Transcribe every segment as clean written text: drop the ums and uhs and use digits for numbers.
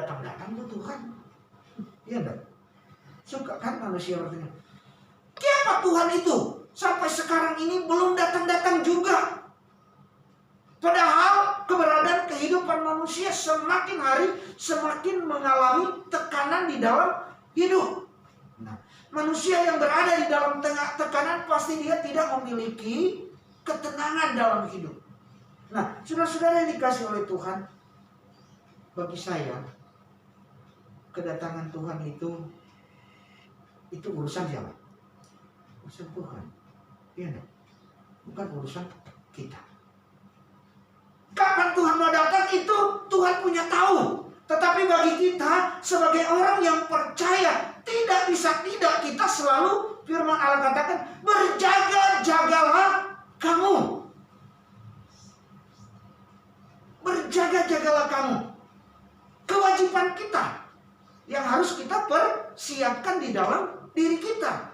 datang-datang tuh Tuhan. Iya enggak? Suka kan manusia bertanya, siapa Tuhan itu? Sampai sekarang ini belum datang-datang juga. Padahal keberadaan kehidupan manusia semakin hari semakin mengalami tekanan di dalam hidup. Nah, manusia yang berada di dalam tengah tekanan pasti dia tidak memiliki ketenangan dalam hidup. Nah, saudara-saudara yang dikasih oleh Tuhan, bagi saya kedatangan Tuhan itu urusan siapa? Urusan Tuhan. Iya enggak? Bukan urusan kita. Kapan Tuhan mau datang itu Tuhan punya tahu. Tetapi bagi kita sebagai orang yang percaya, tidak bisa tidak kita selalu, firman Allah katakan, berjaga-jagalah kamu. Berjaga-jagalah kamu. Kewajiban kita yang harus kita persiapkan di dalam diri kita.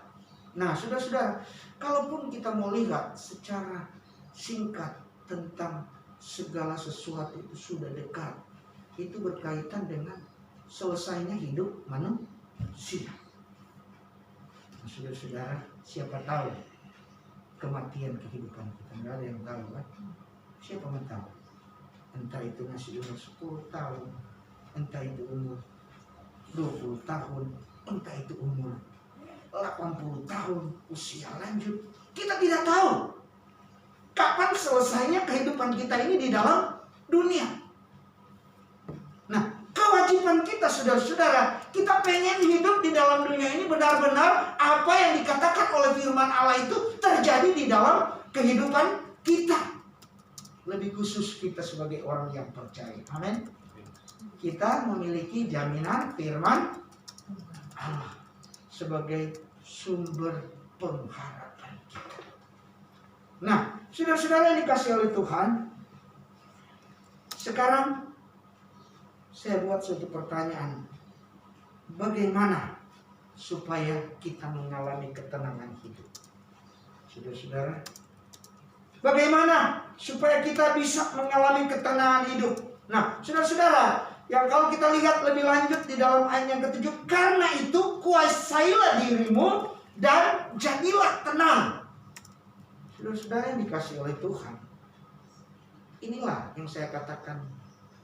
Nah, saudara-saudara, kalaupun kita mau lihat secara singkat tentang segala sesuatu itu sudah dekat, itu berkaitan dengan selesainya hidup manusia. Nah, saudara-saudara, siapa tahu kematian kehidupan kita? Nggak ada yang tahu kan? Siapa yang tahu? Entah itu masih umur 10 tahun, entah itu umur 20 tahun, entah itu umur 80 tahun, usia lanjut. Kita tidak tahu kapan selesainya kehidupan kita ini di dalam dunia. Nah, kewajiban kita saudara-saudara, kita pengen hidup di dalam dunia ini benar-benar apa yang dikatakan oleh firman Allah itu terjadi di dalam kehidupan kita. Lebih khusus kita sebagai orang yang percaya. Amin. Kita memiliki jaminan firman Allah sebagai sumber pengharapan kita. Nah, saudara-saudara yang dikasih oleh Tuhan, sekarang saya buat suatu pertanyaan. Bagaimana supaya kita mengalami ketenangan hidup? Saudara-saudara, bagaimana supaya kita bisa mengalami ketenangan hidup? Nah, saudara-saudara, yang kalau kita lihat lebih lanjut di dalam ayat yang ke-7, karena itu kuasailah dirimu dan jadilah tenang. Saudara-saudara yang dikasih oleh Tuhan, inilah yang saya katakan,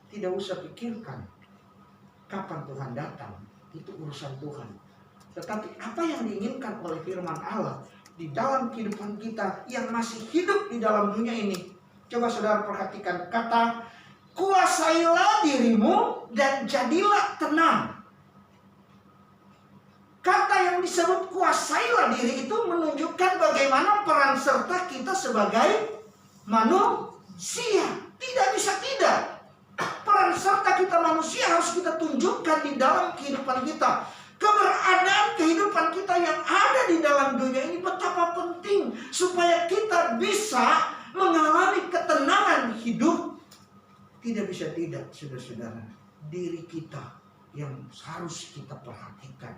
tidak usah pikirkan kapan Tuhan datang, itu urusan Tuhan. Tetapi apa yang diinginkan oleh firman Allah di dalam kehidupan kita yang masih hidup di dalam dunia ini. Coba saudara perhatikan kata kuasailah dirimu dan jadilah tenang. Kata yang disebut kuasailah diri itu menunjukkan bagaimana peran serta kita sebagai manusia. Tidak bisa tidak. Peran serta kita manusia harus kita tunjukkan di dalam kehidupan kita. Keberadaan kehidupan kita yang ada di dalam dunia ini betapa penting supaya kita bisa mengalami ketenangan hidup. Tidak bisa tidak, saudara-saudara, diri kita yang harus kita perhatikan.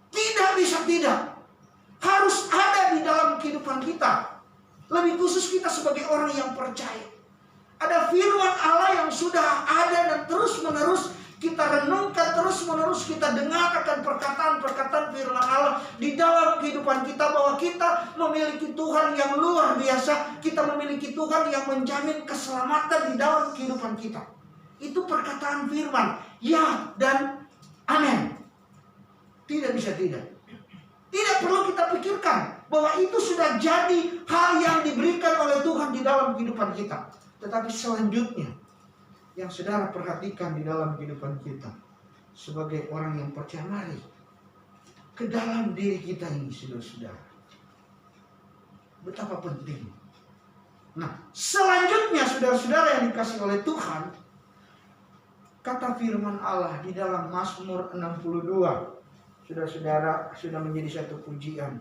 Tidak bisa tidak, harus ada di dalam kehidupan kita. Lebih khusus kita sebagai orang yang percaya. Ada firman Allah yang sudah ada dan terus menerus kita renungkan, terus menerus kita dengar akan perkataan-perkataan firman Allah di dalam kehidupan kita, bahwa kita memiliki Tuhan yang luar biasa. Kita memiliki Tuhan yang menjamin keselamatan di dalam kehidupan kita. Itu perkataan firman, ya dan amin. Tidak bisa tidak. Tidak perlu kita pikirkan bahwa itu sudah jadi hal yang diberikan oleh Tuhan di dalam kehidupan kita. Tetapi selanjutnya yang saudara perhatikan di dalam kehidupan kita sebagai orang yang percaya, mari ke dalam diri kita ini, saudara-saudara, betapa penting. Nah, selanjutnya saudara-saudara yang dikasih oleh Tuhan, kata firman Allah di dalam Mazmur 62, saudara-saudara, sudah menjadi satu pujian.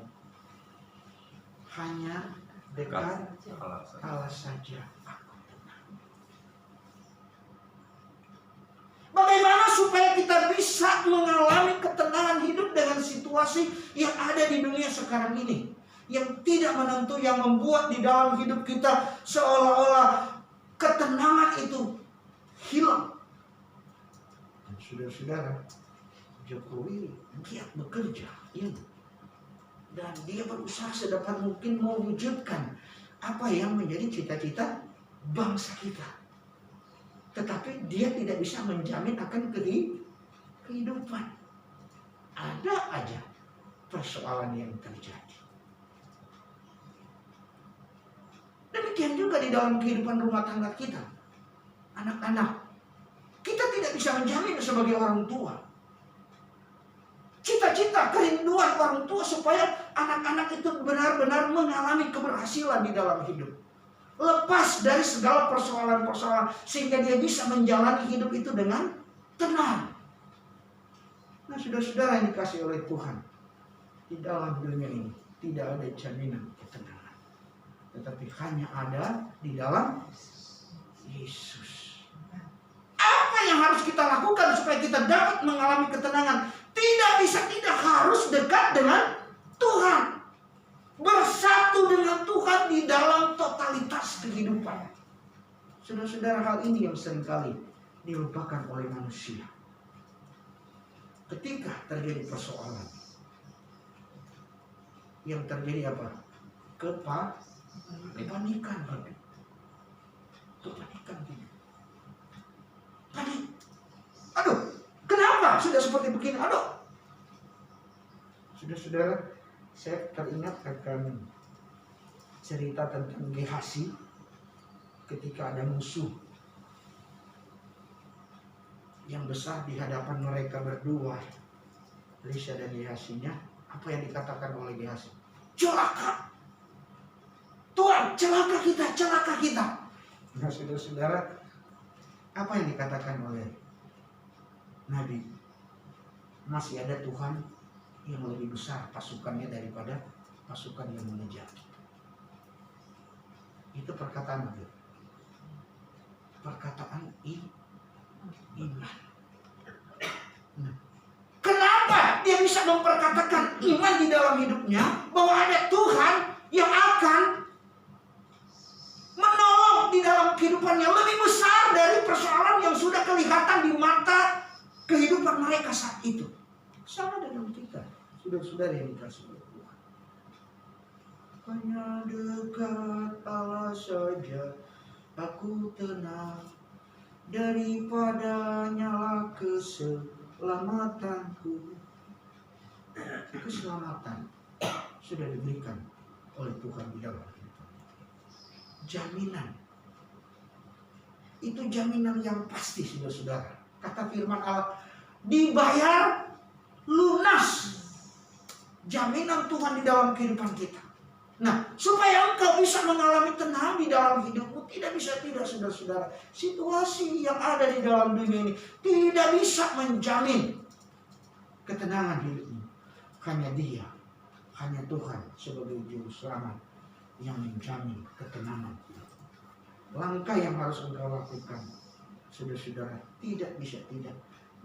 Hanya dekat Allah saja. Bagaimana supaya kita bisa mengalami ketenangan hidup dengan situasi yang ada di dunia sekarang ini, yang tidak menentu, yang membuat di dalam hidup kita seolah-olah ketenangan itu hilang. Saudara-saudara, Jokowi giat bekerja, ya. Dan dia berusaha sedapat mungkin mewujudkan apa yang menjadi cita-cita bangsa kita. Tetapi dia tidak bisa menjamin akan kehidupan. Ada aja persoalan yang terjadi. Demikian juga di dalam kehidupan rumah tangga kita. Anak-anak, kita tidak bisa menjamin sebagai orang tua. Cita-cita, kerinduan orang tua supaya anak-anak itu benar-benar mengalami keberhasilan di dalam hidup. Lepas dari segala persoalan-persoalan sehingga dia bisa menjalani hidup itu dengan tenang. Nah, saudara-saudara yang dikasih oleh Tuhan, di dalam dunia ini tidak ada jaminan ketenangan, tetapi hanya ada di dalam Yesus. Apa yang harus kita lakukan supaya kita dapat mengalami ketenangan? Tidak harus dekat dengan Tuhan, bersatu dengan Tuhan di dalam totalitas kehidupan. Saudara-saudara, hal ini yang seringkali dilupakan oleh manusia. Ketika terjadi persoalan, yang terjadi apa? Kepanikan hidup. Kepanikan hidup. Panik. Aduh, kenapa sudah seperti begini? Aduh. Saudara-saudara, saya teringat akan cerita tentang Gehazi ketika ada musuh yang besar di hadapan mereka berdua, Elisha dan Gehazinya. Apa yang dikatakan oleh Gehazi? Celaka! Tuhan, celaka kita. Nah, saudara-saudara, apa yang dikatakan oleh Nabi? Masih ada Tuhan yang lebih besar pasukannya daripada pasukan yang mengejar. Itu perkataan apa? Perkataan iman. Nah, kenapa dia bisa memperkatakan iman di dalam hidupnya bahwa ada Tuhan yang akan menolong di dalam kehidupannya lebih besar dari persoalan yang sudah kelihatan di mata kehidupan mereka saat itu? Sama dengan kita, saudara-saudara yang dikasihi oleh Tuhan. Hanya dekat Allah saja aku tenang, daripada nyala keselamatanku. Keselamatan sudah diberikan oleh Tuhan di dalam hidup. Jaminan. Itu jaminan yang pasti, saudara-saudara. Kata firman Allah, dibayar lunas. Jaminan Tuhan di dalam kehidupan kita. Nah, supaya engkau bisa mengalami tenang di dalam hidupmu, tidak, saudara-saudara. Situasi yang ada di dalam dunia ini tidak bisa menjamin ketenangan hidupmu. Hanya Dia, hanya Tuhan sebagai juru selamat yang menjamin ketenangan. Langkah yang harus engkau lakukan, saudara-saudara, tidak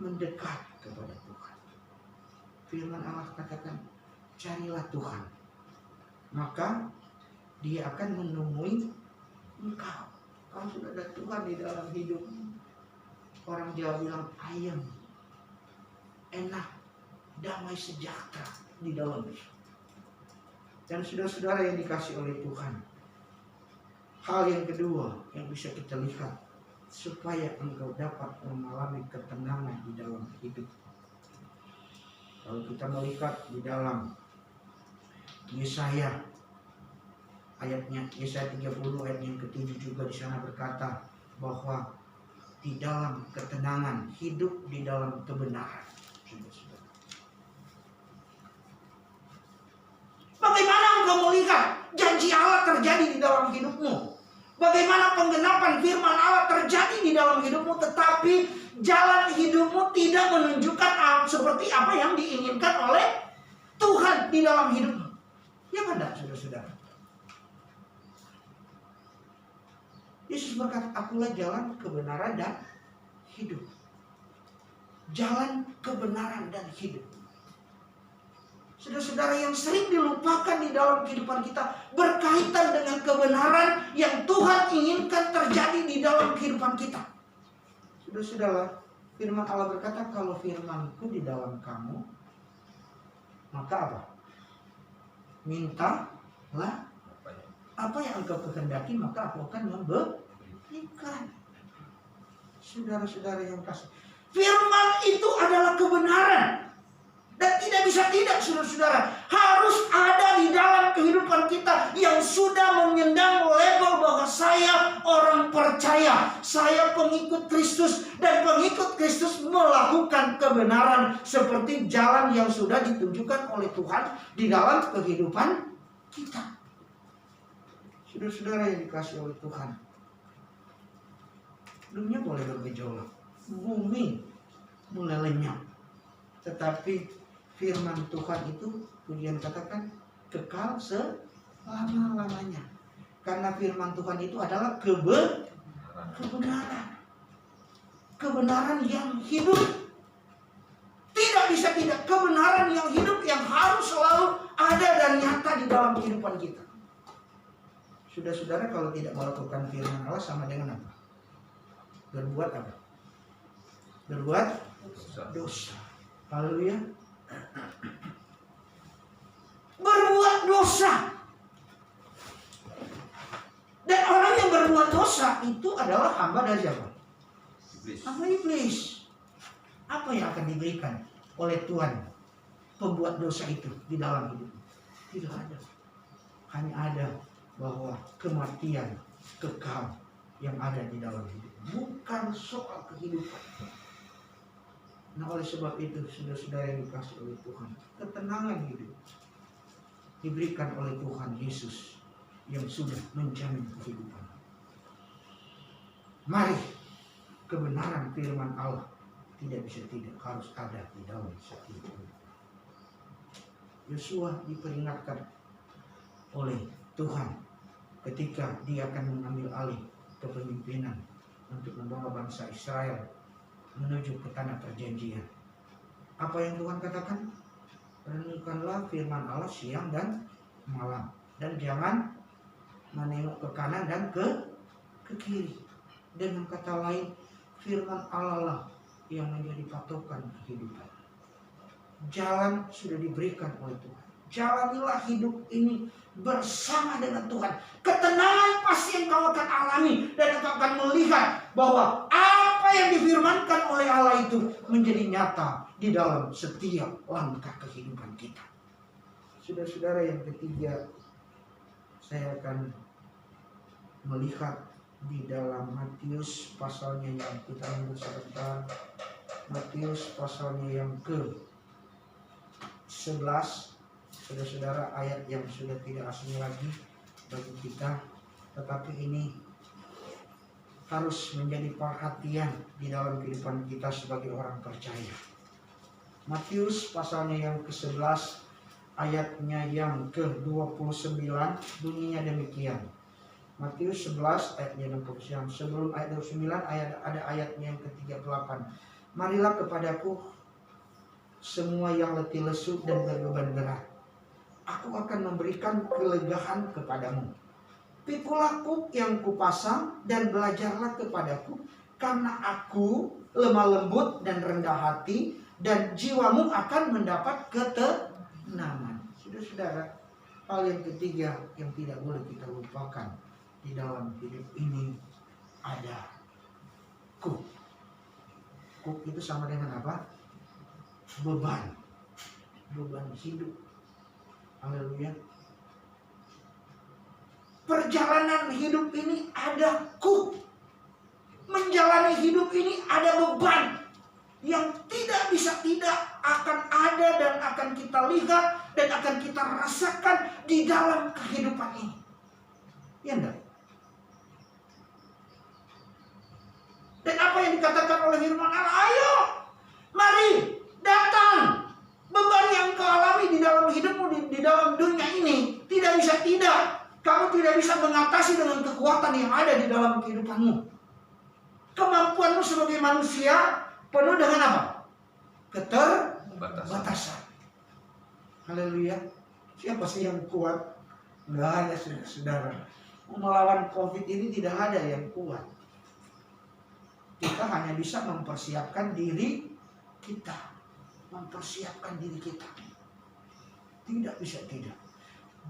mendekat kepada Tuhan. Firman Allah katakan, carilah Tuhan, maka Dia akan menemui engkau. Kalau sudah ada Tuhan di dalam hidup, orang Jawa bilang ayem, enak, damai sejahtera di dalam hidup. Dan saudara-saudara yang dikasih oleh Tuhan, hal yang kedua yang bisa kita lihat supaya engkau dapat mengalami ketenangan di dalam hidup. Kalau kita melihat di dalam Yesaya ayatnya, Yesaya 30 ayat yang ke-7 juga di sana berkata bahwa di dalam ketenangan, hidup di dalam kebenaran. Bagaimana engkau melihat janji Allah terjadi di dalam hidupmu? Bagaimana penggenapan firman Allah terjadi di dalam hidupmu, tetapi jalan hidupmu tidak menunjukkan seperti apa yang diinginkan oleh Tuhan di dalam hidupmu? Ya benar, saudara-saudara. Yesus berkata, akulah jalan, kebenaran, dan hidup. Jalan, kebenaran, dan hidup. Saudara-saudara, yang sering dilupakan di dalam kehidupan kita berkaitan dengan kebenaran yang Tuhan inginkan terjadi di dalam kehidupan kita. Saudara-saudara, Firman Allah berkata, kalau firmanku di dalam kamu, maka apa? Mintalah apa yang engkau kehendaki, maka aku akan memberikan. Saudara-saudara yang kasih, firman itu adalah kebenaran. Dan tidak bisa tidak, saudara-saudara, harus ada di dalam kehidupan kita yang sudah menyandang label bahwa saya orang percaya, saya pengikut Kristus, dan pengikut Kristus melakukan kebenaran seperti jalan yang sudah ditunjukkan oleh Tuhan di dalam kehidupan kita. Saudara-saudara yang dikasih oleh Tuhan, dunia boleh bergejolak, bumi mulai lenyap, tetapi firman Tuhan itu Pujian katakan kekal selama-lamanya. Karena firman Tuhan itu adalah kebenaran. Kebenaran yang hidup. Tidak bisa tidak. Kebenaran yang hidup yang harus selalu ada dan nyata di dalam kehidupan kita. Saudara-saudara, kalau tidak melakukan firman Allah sama dengan apa? Berbuat apa? Berbuat dosa. Haleluya. Berbuat dosa. Dan orang yang berbuat dosa itu adalah hamba dari siapa? Iblis. Hamba iblis. Apa yang akan diberikan oleh Tuhan pembuat dosa itu di dalam hidup? Tidak ada. Hanya ada bahwa kematian kekal yang ada di dalam hidup. Bukan soal kehidupan. Nah, oleh sebab itu, saudara-saudara yang dikasih oleh Tuhan, ketenangan hidup diberikan oleh Tuhan Yesus yang sudah menjamin kehidupan. Mari, kebenaran firman Allah tidak bisa tidak, harus ada di dalam setiap hidup. Yosua diperingatkan oleh Tuhan ketika dia akan mengambil alih kepemimpinan untuk membawa bangsa Israel menuju ke tanah perjanjian. Apa yang Tuhan katakan? Renungkanlah firman Allah siang dan malam, dan jangan menengok ke kanan dan ke kiri. Dengan kata lain, firman Allah lah yang menjadi patokan kehidupan. Jalan sudah diberikan oleh Tuhan. Jalanilah hidup ini bersama dengan Tuhan. Ketenangan pasti yang kau akan alami, dan kau akan melihat bahwa apa yang difirmankan oleh Allah itu menjadi nyata di dalam setiap langkah kehidupan kita. Saudara-saudara yang ketiga, saya akan melihat di dalam Matius pasalnya yang kita lihat sebentar. Matius pasalnya yang ke-11. Saudara-saudara, ayat yang sudah tidak asing lagi bagi kita, tetapi ini harus menjadi perhatian di dalam kehidupan kita sebagai orang percaya. Matius pasalnya yang ke-11, ayatnya yang ke-29, bunyinya demikian. Matius 11 ayatnya 29. Sebelum ayat 29 ada ayatnya yang ke-38. Marilah kepadaku semua yang letih lesu dan berbeban berat, aku akan memberikan kelegaan kepadamu. Pikulah kuk yang kupasang dan belajarlah kepadaku, karena aku lemah lembut dan rendah hati, dan jiwamu akan mendapat ketenangan. Saudara-saudara, hal yang ketiga yang tidak boleh kita lupakan di dalam hidup ini ada kuk. Kuk itu sama dengan apa? Beban hidup. Haleluya. Perjalanan hidup ini ada kuk. Menjalani hidup ini ada beban yang tidak bisa tidak akan ada dan akan kita lihat dan akan kita rasakan di dalam kehidupan ini. Ya enggak? Dan apa yang dikatakan oleh firman Allah? Ayo, mari datang. Beban yang kau alami di dalam hidupmu, di dalam dunia ini, tidak bisa tidak. Kamu tidak bisa mengatasi dengan kekuatan yang ada di dalam kehidupanmu. Kemampuanmu sebagai manusia penuh dengan apa? Keterbatasan. Haleluya. Siapa sih yang kuat? Nggak ada, saudara. Melawan COVID ini tidak ada yang kuat. Kita hanya bisa mempersiapkan diri kita. Mempersiapkan diri kita. Tidak bisa tidak.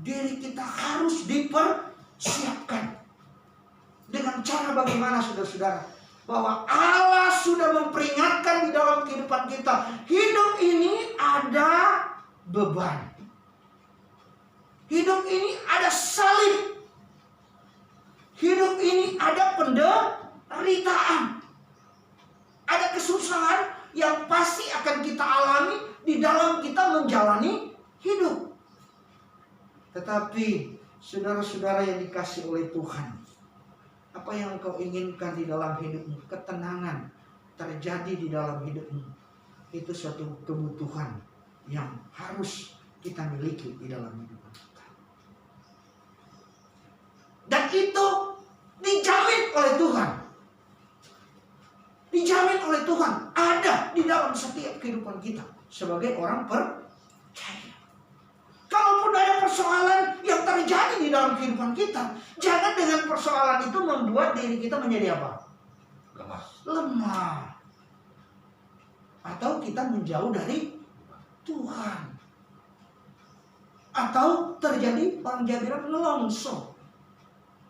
Diri kita harus dipersiapkan. Dengan cara bagaimana, saudara-saudara? Bahwa Allah sudah memperingatkan di dalam kehidupan kita. Hidup ini ada beban. Hidup ini ada salib. Hidup ini ada penderitaan. Ada kesusahan yang pasti akan kita alami di dalam kita menjalani hidup. Tetapi saudara-saudara yang dikasih oleh Tuhan, apa yang engkau inginkan di dalam hidupmu, ketenangan terjadi di dalam hidupmu, itu suatu kebutuhan yang harus kita miliki di dalam hidup kita. Dan itu dijamin oleh Tuhan. Dijamin oleh Tuhan. Ada di dalam setiap kehidupan kita sebagai orang percaya. Kalaupun ada persoalan yang terjadi di dalam kehidupan kita, jangan dengan persoalan itu membuat diri kita menjadi apa? Lemah. Atau kita menjauh dari Tuhan. Atau terjadi, orang Jawa bilang, nelongso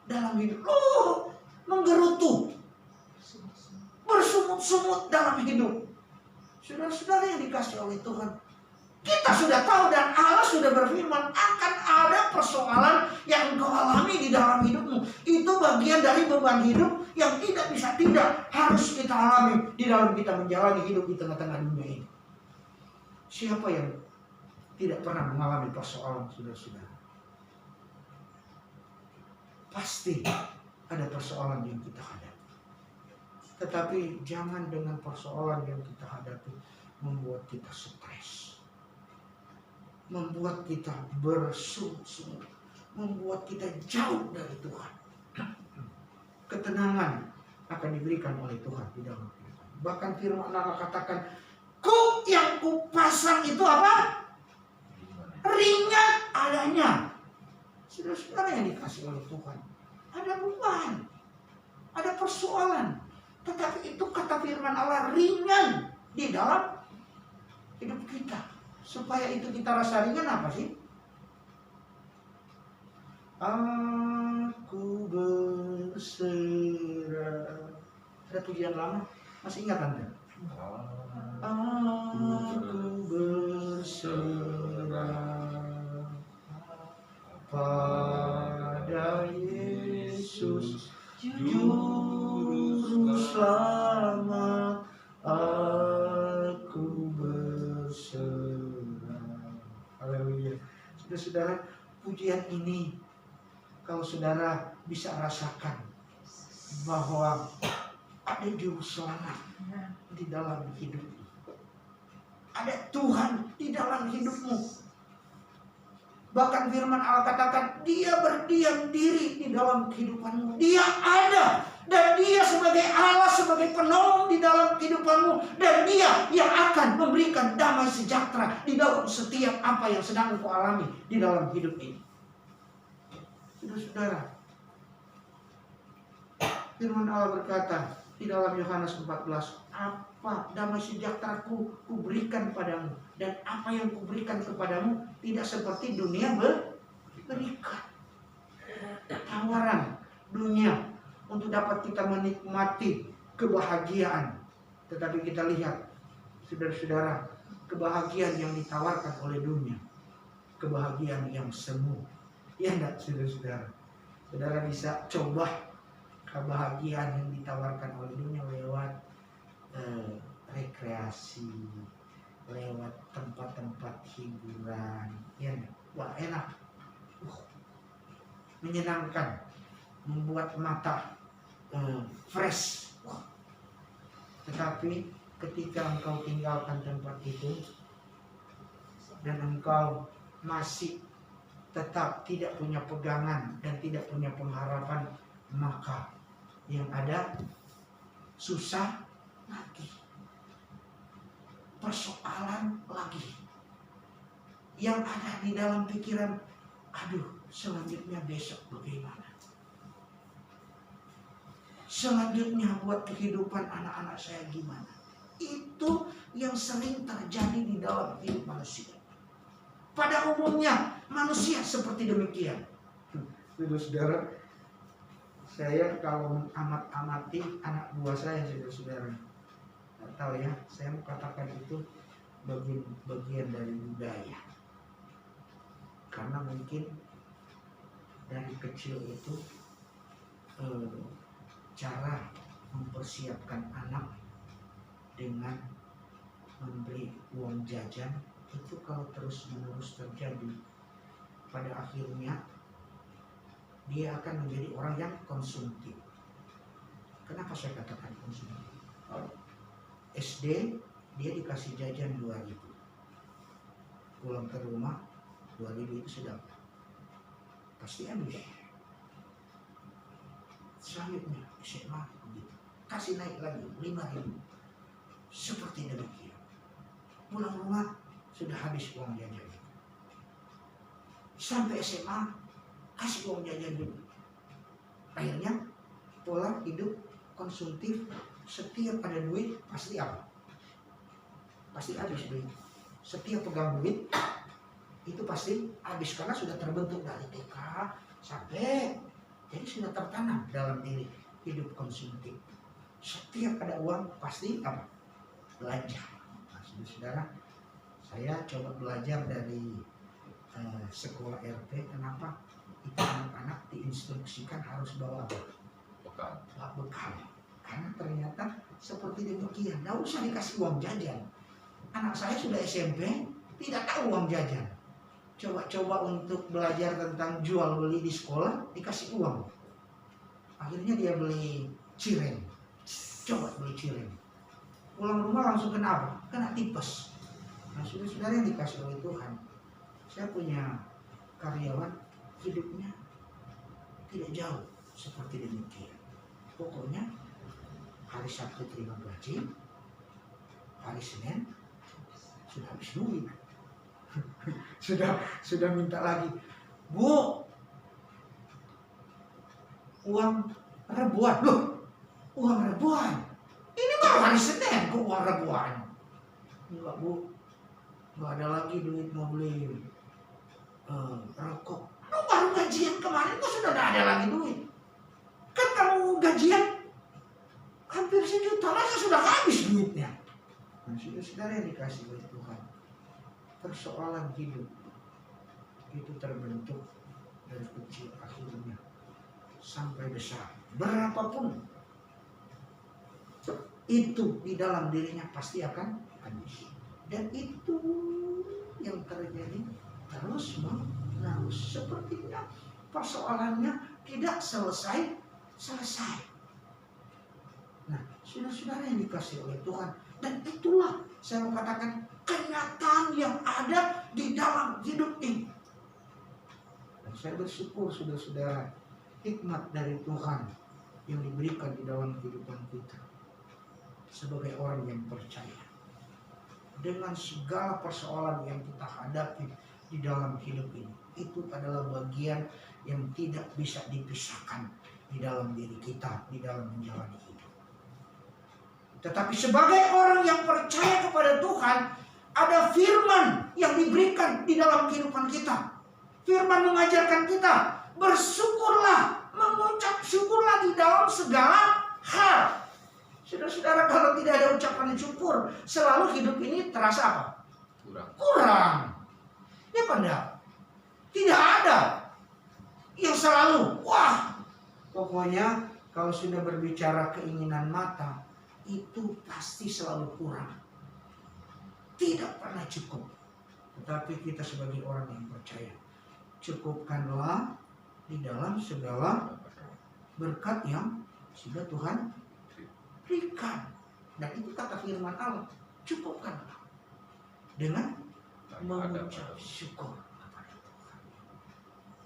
dalam hidup. Menggerutu, bersumut-sumut dalam hidup. Saudara-saudara yang dikasih oleh Tuhan, kita sudah tahu dan Allah sudah berfirman akan ada persoalan yang engkau alami di dalam hidupmu. Itu bagian dari beban hidup yang tidak bisa tidak harus kita alami di dalam kita menjalani hidup di tengah-tengah dunia ini. Siapa yang tidak pernah mengalami persoalan, saudara-saudara? Pasti ada persoalan yang kita hadapi. Tetapi jangan dengan persoalan yang kita hadapi membuat kita stres, membuat kita bersungut-sungut, membuat kita jauh dari Tuhan. Ketenangan akan diberikan oleh Tuhan di dalam kita. Bahkan firman Allah katakan, yang kupasang itu apa? Ringan adanya. Saudara-saudara yang dikasih oleh Tuhan, ada beban, ada persoalan, tetapi itu kata firman Allah ringan di dalam hidup kita. Supaya itu kita rasa ringan apa sih? Aku berserah. Ada pujian lama, masih ingat Anda? Aku berserah pada Yesus Juru Selamat, aku berserah. Haleluya. Saudara-saudara, pujian ini kalau saudara bisa rasakan bahwa ada Juru Selamat di dalam hidupmu, ada Tuhan di dalam hidupmu. Bahkan firman Allah katakan, Dia berdiam diri di dalam kehidupanmu. Dia ada. Dan Dia sebagai Allah, sebagai penolong di dalam kehidupanmu. Dan Dia yang akan memberikan damai sejahtera di dalam setiap apa yang sedang kau alami di dalam hidup ini. Saudara-saudara, firman Allah berkata di dalam Yohanes 14, apa damai sejahtera ku berikan padamu, dan apa yang kuberikan kepadamu tidak seperti dunia berikan. Tawaran dunia untuk dapat kita menikmati kebahagiaan. Tetapi kita lihat, saudara-saudara, kebahagiaan yang ditawarkan oleh dunia, kebahagiaan yang semu. Ya enggak, saudara-saudara? Saudara bisa coba kebahagiaan yang ditawarkan oleh dunia lewat rekreasi, lewat tempat-tempat hiburan, ya, wah enak, menyenangkan, membuat mata fresh. Tetapi ketika engkau tinggalkan tempat itu dan engkau masih tetap tidak punya pegangan dan tidak punya pengharapan, maka yang ada susah lagi, persoalan lagi, yang ada di dalam pikiran, aduh selanjutnya besok bagaimana, selanjutnya buat kehidupan anak-anak saya gimana? Itu yang sering terjadi di dalam hidup manusia. Pada umumnya manusia seperti demikian. Saudara-saudara, saya kalau mengamati anak buah saya, saudara-saudara, nggak tahu ya, saya mau katakan itu bagian dari budaya. Karena mungkin dari kecil itu cara mempersiapkan anak dengan memberi uang jajan itu kalau terus menerus terjadi, pada akhirnya dia akan menjadi orang yang konsumtif. Kenapa saya katakan konsumtif? SD dia dikasih jajan 2.000, pulang ke rumah 2.000 itu sudah pasti habis. Selanjutnya SMA begitu, kasih naik lagi 5.000, seperti demikian. Pulang rumah sudah habis uang jajan. Sampai SMA kasih uang jajan dulu. Akhirnya pola hidup konsumtif, setiap ada duit pasti apa? Pasti habis duit. Setiap pegang duit itu pasti habis, karena sudah terbentuk dari TK sampai, jadi sudah tertanam dalam diri hidup konsumtif. Setiap ada uang pasti apa? Belanja. Nah, saudara, saya coba belajar dari sekolah RT. Kenapa itu anak-anak diinstruksikan harus bawa apa? Bekal. Karena ternyata seperti demikian. Nggak usah dikasih uang jajan. Anak saya sudah SMP, tidak tahu uang jajan. Coba-coba untuk belajar tentang jual beli di sekolah, dikasih uang. Akhirnya dia beli cireng. Coba beli cireng. Pulang rumah langsung kena apa? Kena tipes. Nah, saudara yang dikasih oleh Tuhan, saya punya karyawan, hidupnya tidak jauh seperti demikian. Pokoknya hari Sabtu terima gaji, hari Senin sudah habis duit. sudah minta lagi, Bu, uang ribuan. Loh, uang ribuan? Ini baru hari Senin kok uang ribuan? Enggak, Bu, nggak ada lagi duit mau beli rokok. Lu baru gajian kemarin kok sudah tidak ada lagi duit? Kan kamu gajian hampir 1 juta, masa sudah habis duitnya? Nah, saudara yang dikasih oleh Tuhan, persoalan hidup itu terbentuk dari kecil akhirnya sampai besar. Berapapun itu di dalam dirinya pasti akan habis. Dan itu yang terjadi terus menerus. Sepertinya persoalannya tidak selesai. Nah, saudara-saudara yang dikasih oleh Tuhan, dan itulah saya mau katakan kenyataan yang ada di dalam hidup ini. Dan saya bersyukur saudara-saudara, hikmat dari Tuhan yang diberikan di dalam kehidupan kita sebagai orang yang percaya. Dengan segala persoalan yang kita hadapi di dalam hidup ini, itu adalah bagian yang tidak bisa dipisahkan di dalam diri kita, di dalam menjalani hidup. Tetapi sebagai orang yang percaya kepada Tuhan, ada firman yang diberikan di dalam kehidupan kita. Firman mengajarkan kita, bersyukurlah, mengucap syukurlah di dalam segala hal. Saudara-saudara, kalau tidak ada ucapan syukur, selalu hidup ini terasa apa? Kurang. Ya benar. Tidak ada yang selalu, wah, pokoknya kalau sudah berbicara keinginan mata, itu pasti selalu kurang. Tidak pernah cukup. Tetapi kita sebagai orang yang percaya, cukupkanlah di dalam segala berkat yang sudah Tuhan berikan. Dan itu kata firman Allah, cukupkanlah dengan mengucap syukur kepada Tuhan.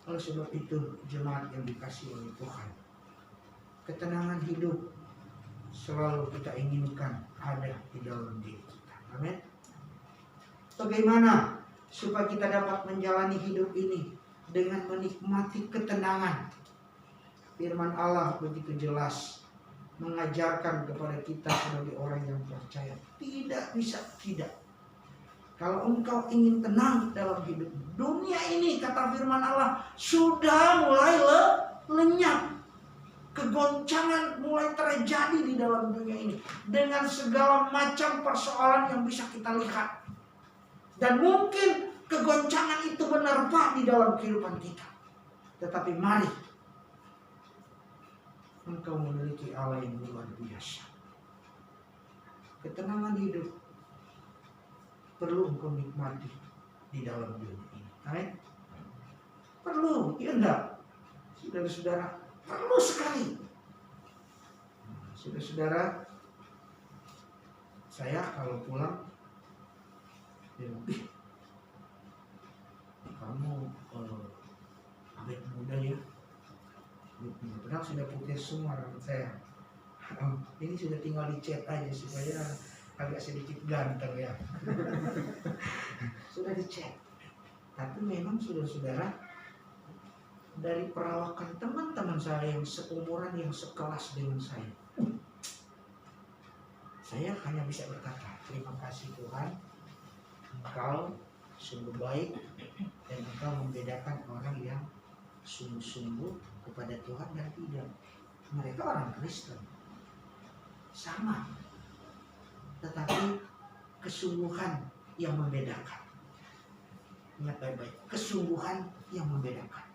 Oleh sebab itu, jemaat yang dikasihi oleh Tuhan, ketenangan hidup selalu kita inginkan ada di dalam diri kita. Amin. Bagaimana supaya kita dapat menjalani hidup ini dengan menikmati ketenangan? Firman Allah begitu jelas mengajarkan kepada kita sebagai orang yang percaya. Tidak bisa tidak. Kalau engkau ingin tenang dalam hidup dunia ini, kata firman Allah, sudah mulai lenyap. Kegoncangan mulai terjadi di dalam dunia ini dengan segala macam persoalan yang bisa kita lihat. Dan mungkin kegoncangan itu menerpa di dalam kehidupan kita. Tetapi mari engkau memiliki Allah yang luar biasa. Ketenangan hidup perlu engkau nikmati di dalam dunia ini. Amin. Perlu, ya enggak? Saudara-saudara, perlu sekali. Saudara-saudara, saya kalau pulang, kamu awet muda ya. Padahal sudah putih semua rambut saya. Ini sudah tinggal dicat aja supaya agak sedikit ganteng ya. Sudah dicat. Tapi memang saudara-saudara, dari perawakan teman-teman saya yang seumuran, yang sekelas dengan saya hanya bisa berkata, terima kasih Tuhan, Engkau sungguh baik dan Engkau membedakan orang yang sungguh-sungguh kepada Tuhan dan tidak. Mereka orang Kristen sama, tetapi kesungguhan yang membedakan. Ingat baik-baik, kesungguhan yang membedakan.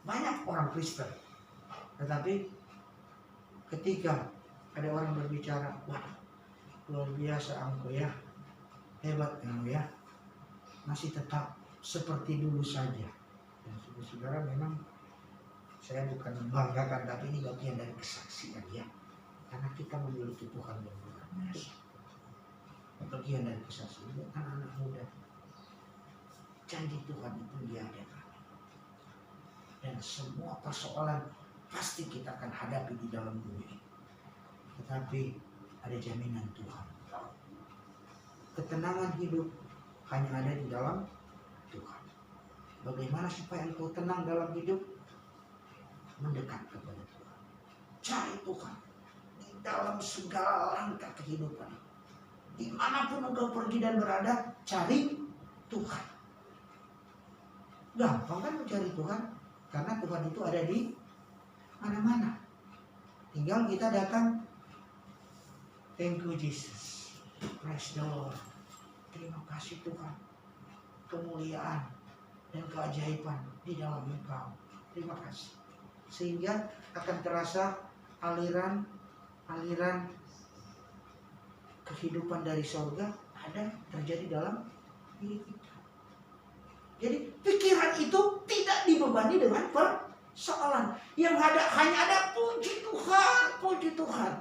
Banyak orang Kristen, tetapi ketika ada orang berbicara, wah luar biasa engkau ya, hebat engkau ya, masih tetap seperti dulu saja. Dan saudara, memang saya bukan membanggakan, tapi ini bagian dari kesaksian ya. Karena kita memiliki Tuhan yang luar biasa. Bagian dari kesaksian anak-anak muda. Janji Tuhan itu diadakan. Dan semua persoalan pasti kita akan hadapi di dalam dunia ini. Tetapi ada jaminan Tuhan. Ketenangan hidup hanya ada di dalam Tuhan. Bagaimana supaya engkau tenang dalam hidup? Mendekat kepada Tuhan. Cari Tuhan di dalam segala langkah kehidupan. Dimanapun engkau pergi dan berada, cari Tuhan. Gampang kan mencari Tuhan? Karena Tuhan itu ada di mana-mana. Tinggal kita datang. Thank you Jesus. Praise the Lord. Terima kasih Tuhan. Kemuliaan dan keajaiban di dalam Engkau. Terima kasih. Sehingga akan terasa aliran kehidupan dari surga ada terjadi dalam diri kita. Jadi pikiran itu tidak dibebani dengan persoalan. Yang hanya ada puji Tuhan, puji Tuhan.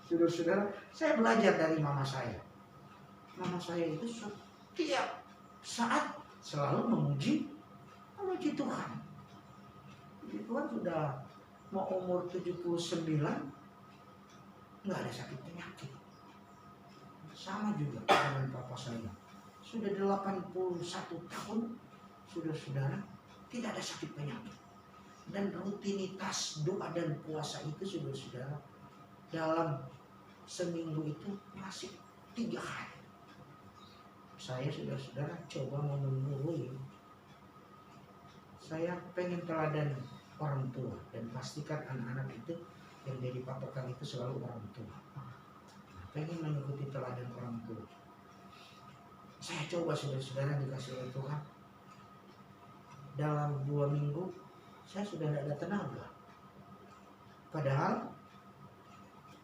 Saudara-saudara, saya belajar dari mama saya. Mama saya itu setiap saat selalu memuji Tuhan. Tuhan sudah mau umur 79, nggak ada sakit penyakit. Sama juga dengan papa saya. Sudah 81 tahun, saudara-saudara, tidak ada sakit penyakit. Dan rutinitas doa dan puasa itu, saudara-saudara, dalam seminggu itu masih 3 hari. Saya, saudara-saudara, coba memenuhi. Saya pengen teladan orang tua dan pastikan anak-anak itu yang jadi patokan itu selalu orang tua. Pengen mengikuti teladan orang tua. Saya coba, saudara-saudara, dikasih oleh Tuhan. Dalam 2 minggu saya sudah tidak ada tenaga. Padahal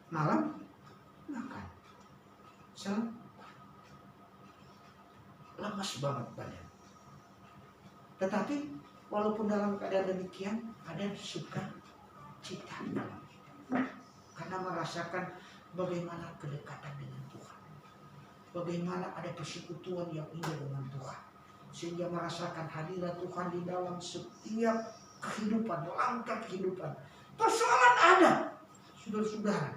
malam makan. Lemas banget badan. Tetapi walaupun dalam keadaan demikian, ada suka cita dalam hidup. Karena merasakan bagaimana kedekatan dengan Tuhan. Bagaimana ada persekutuan yang indah dengan Tuhan. Sehingga merasakan hadirat Tuhan di dalam setiap kehidupan, langkah kehidupan. Persoalan ada, saudara-saudara.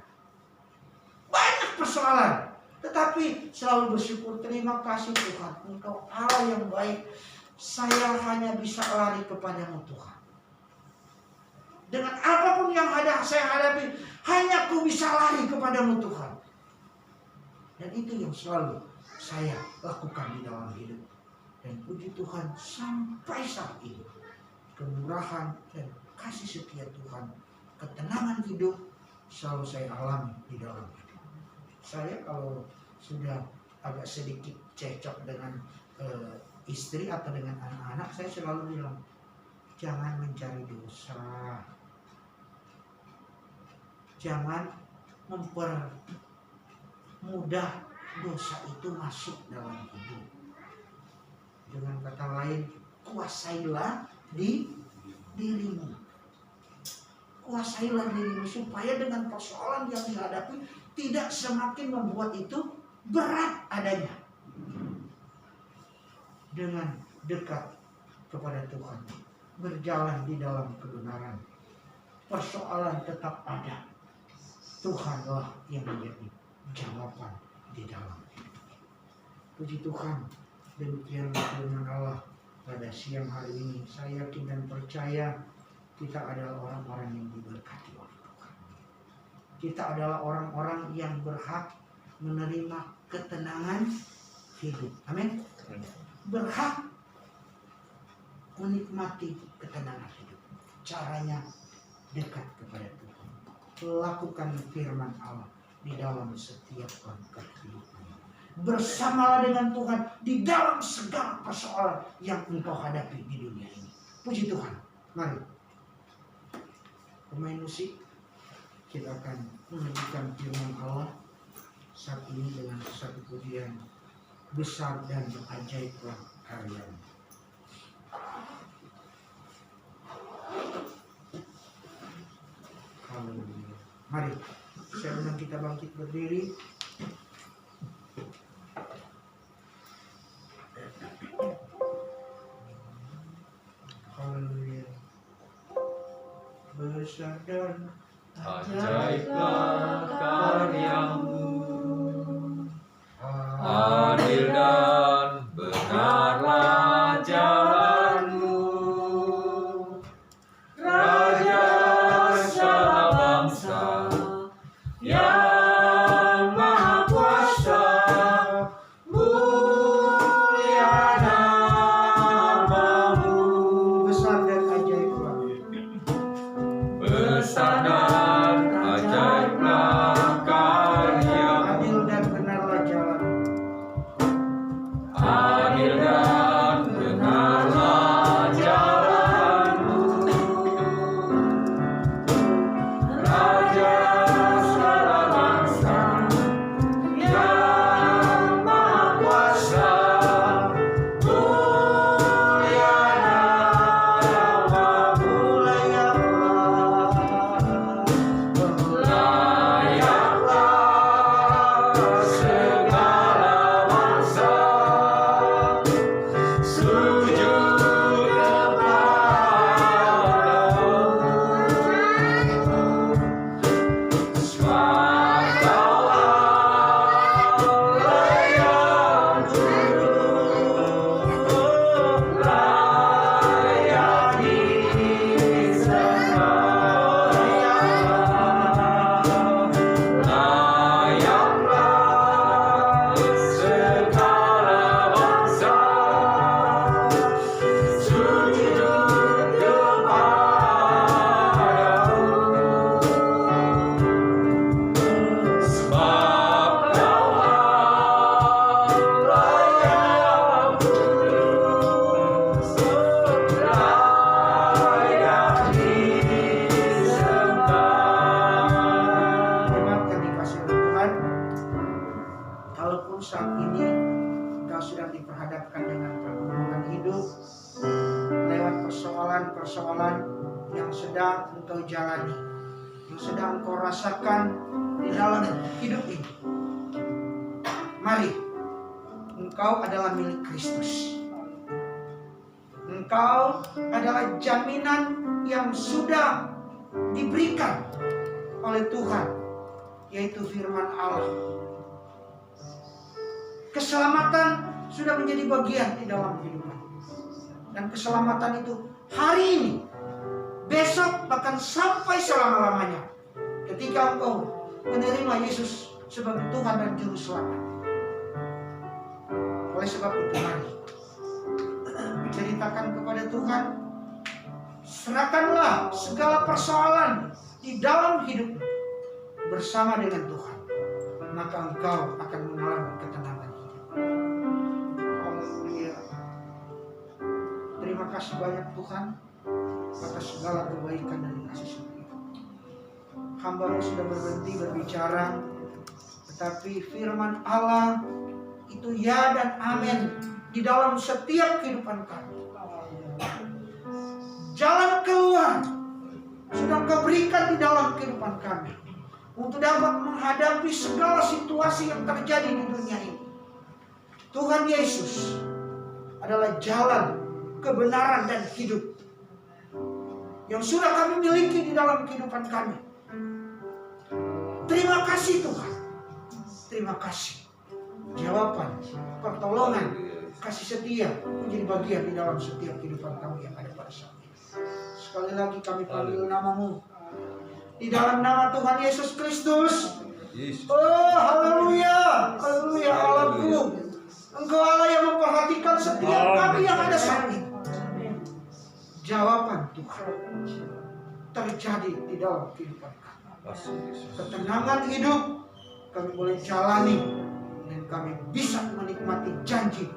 Banyak persoalan. Tetapi selalu bersyukur, terima kasih Tuhan, Engkau Allah yang baik. Saya hanya bisa lari kepadamu Tuhan. Dengan apapun yang saya hadapi, hanya ku bisa lari kepadamu Tuhan. Dan itu yang selalu saya lakukan di dalam hidup. Dan puji Tuhan sampai saat ini, kemurahan dan kasih setia Tuhan, ketenangan hidup selalu saya alami di dalam hidup. Saya kalau sudah agak sedikit cekcok dengan istri atau dengan anak-anak, saya selalu bilang, jangan mencari dosa, jangan mempermudah dosa itu masuk dalam hidup. Dengan kata lain, kuasailah dirimu. Kuasailah dirimu supaya dengan persoalan yang dihadapi tidak semakin membuat itu berat adanya. Dengan dekat kepada Tuhan, berjalan di dalam kebenaran, persoalan tetap ada. Tuhanlah yang menjadi jawaban di dalam hidup. Puji Tuhan, demikian firman Allah pada siang hari ini. Saya yakin dan percaya kita adalah orang-orang yang diberkati oleh Tuhan. Kita adalah orang-orang yang berhak menerima ketenangan hidup. Amin. Berhak menikmati ketenangan hidup. Caranya dekat kepada Tuhan. Lakukan firman Allah di dalam setiap langkah kehidupan. Bersamalah dengan Tuhan di dalam segala persoalan yang engkau hadapi di dunia ini. Puji Tuhan. Mari pemain musik, kita akan menyanyikan firman Allah saat ini dengan satu pujian, besar dan ajaiblah karyamu. Haleluya. Mari saya undang kita bangkit berdiri. Haleluya. Besar dan ajaiblah karyamu, adil dan benarlah jalanmu, Raja segala bangsa yang maha kuasa, mulia namamu. besar dan ajaiblah. Besar dan ajaiblah karyamu, Adil dan benarlah jalan. adil dan benarlah jalanmu, Raja segala bangsa yang maha kuasa, mulia namamu. Layaklah segala bangsa sujud kepadamu, sebab Kaulah layak duduk, layak disembah, layaklah segala bangsa sujud kepadamu, sebab Kaulah layak duduk, layak disembah. Jemaat yang dikasihi Tuhan, kalaupun saat ini engkau sedang diperhadapkan dengan pergumulan hidup, lewat persoalan-persoalan yang sedang engkau jalani, yang sedang engkau rasakan di dalam hidup ini, mari, engkau adalah milik Kristus. Engkau adalah jaminan yang sudah diberikan oleh Tuhan, yaitu firman Allah. Keselamatan sudah menjadi bagian di dalam kehidupan. Dan keselamatan itu hari ini besok, bahkan sampai selama-lamanya. Ketika engkau menerima Yesus sebagai Tuhan dan Juru Selamat. Oleh sebab itu mari ceritakan kepada Tuhan, serahkanlah segala persoalan di dalam hidupmu bersama dengan Tuhan, maka engkau akan mengalami ketenangan hidup. Haleluya. Terima kasih banyak Tuhan atas segala kebaikan dan kasih setia. Hamba-Mu sudah berhenti berbicara, tetapi firman Allah itu ya dan amin di dalam setiap kehidupan kami. Jalan keluar sudah Engkau berikan di dalam kehidupan kami untuk dapat menghadapi segala situasi yang terjadi di dunia ini. Tuhan Yesus adalah jalan, kebenaran, dan hidup yang sudah kami miliki di dalam kehidupan kami. Terima kasih Tuhan. Terima kasih. Jawaban, pertolongan, kasih setia menjadi bagian di dalam setiap kehidupan kami yang ada pada saat ini. Sekali lagi kami panggil nama-Mu di dalam nama Tuhan Yesus Kristus. Oh haleluya, haleluya Allahku. Engkau Allah yang memperhatikan setiap kami yang ada saat ini. Jawaban Tuhan terjadi di dalam kehidupan kami. Ketenangan hidup kami boleh jalani, dan kami bisa menikmati janji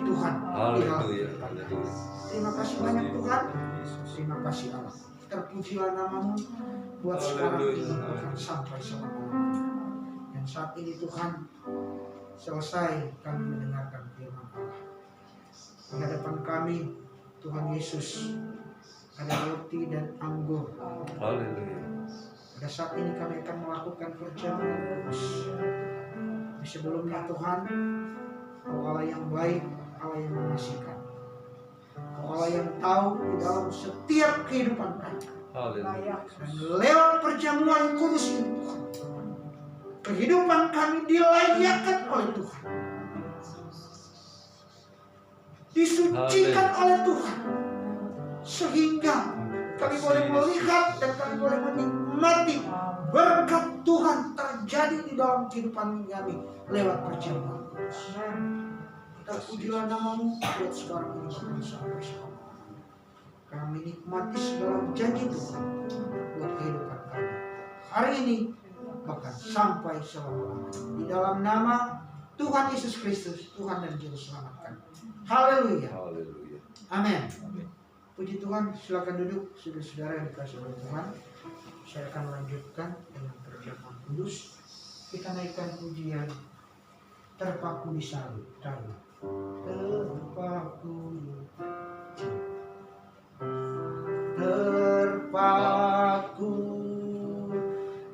Tuhan di dalam kehidupan kami. Terima kasih banyak Tuhan. Terima kasih Allah. Terpujilah nama-Mu buat sekarang ini bahkan sampai selama-lamanya. Dan saat ini Tuhan, selesai kami mendengarkan firman Allah. Di hadapan kami Tuhan Yesus ada roti dan anggur. Haleluya. Pada saat ini kami akan melakukan perjamuan kudus. Di sebelumnya Tuhan, Kau Allah yang baik, Allah yang mengasihkan. Kau Allah yang tahu di dalam setiap kehidupan kami. Haleluya. Dan lewat perjamuan kudus ini Tuhan, kehidupan kami dilayakkan oleh Tuhan, disucikan oleh Tuhan, sehingga kami boleh melihat dan kami boleh menikmati berkat Tuhan terjadi di dalam kehidupan kami lewat perjamuan kudus. Terpujilah nama-Mu buat sekarang ini bahkan sampai selama. Kami nikmati segala janji Tuhan buat kehidupan kami hari ini bahkan sampai selama-lamanya. Di dalam nama Tuhan Yesus Kristus, Tuhan dan Juru Selamat kami. Haleluya. Haleluya. Amin. Puji Tuhan, silakan duduk saudara-saudara yang dikasihi oleh Tuhan. Saya akan lanjutkan dengan perjamuan kudus. Kita naikkan pujian Terpaku di Salib. Terpaku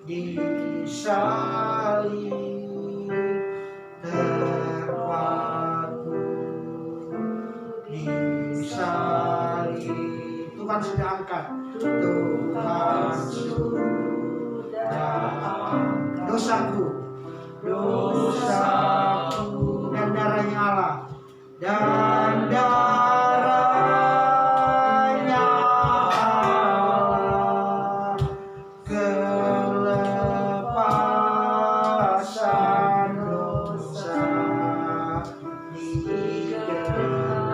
di salib, terpaku di salib. Tuhan sudah angkat, Tuhan sudah dosaku dan darahnya Allah, dan darahnya Allah, kelepasan dosa digenapilah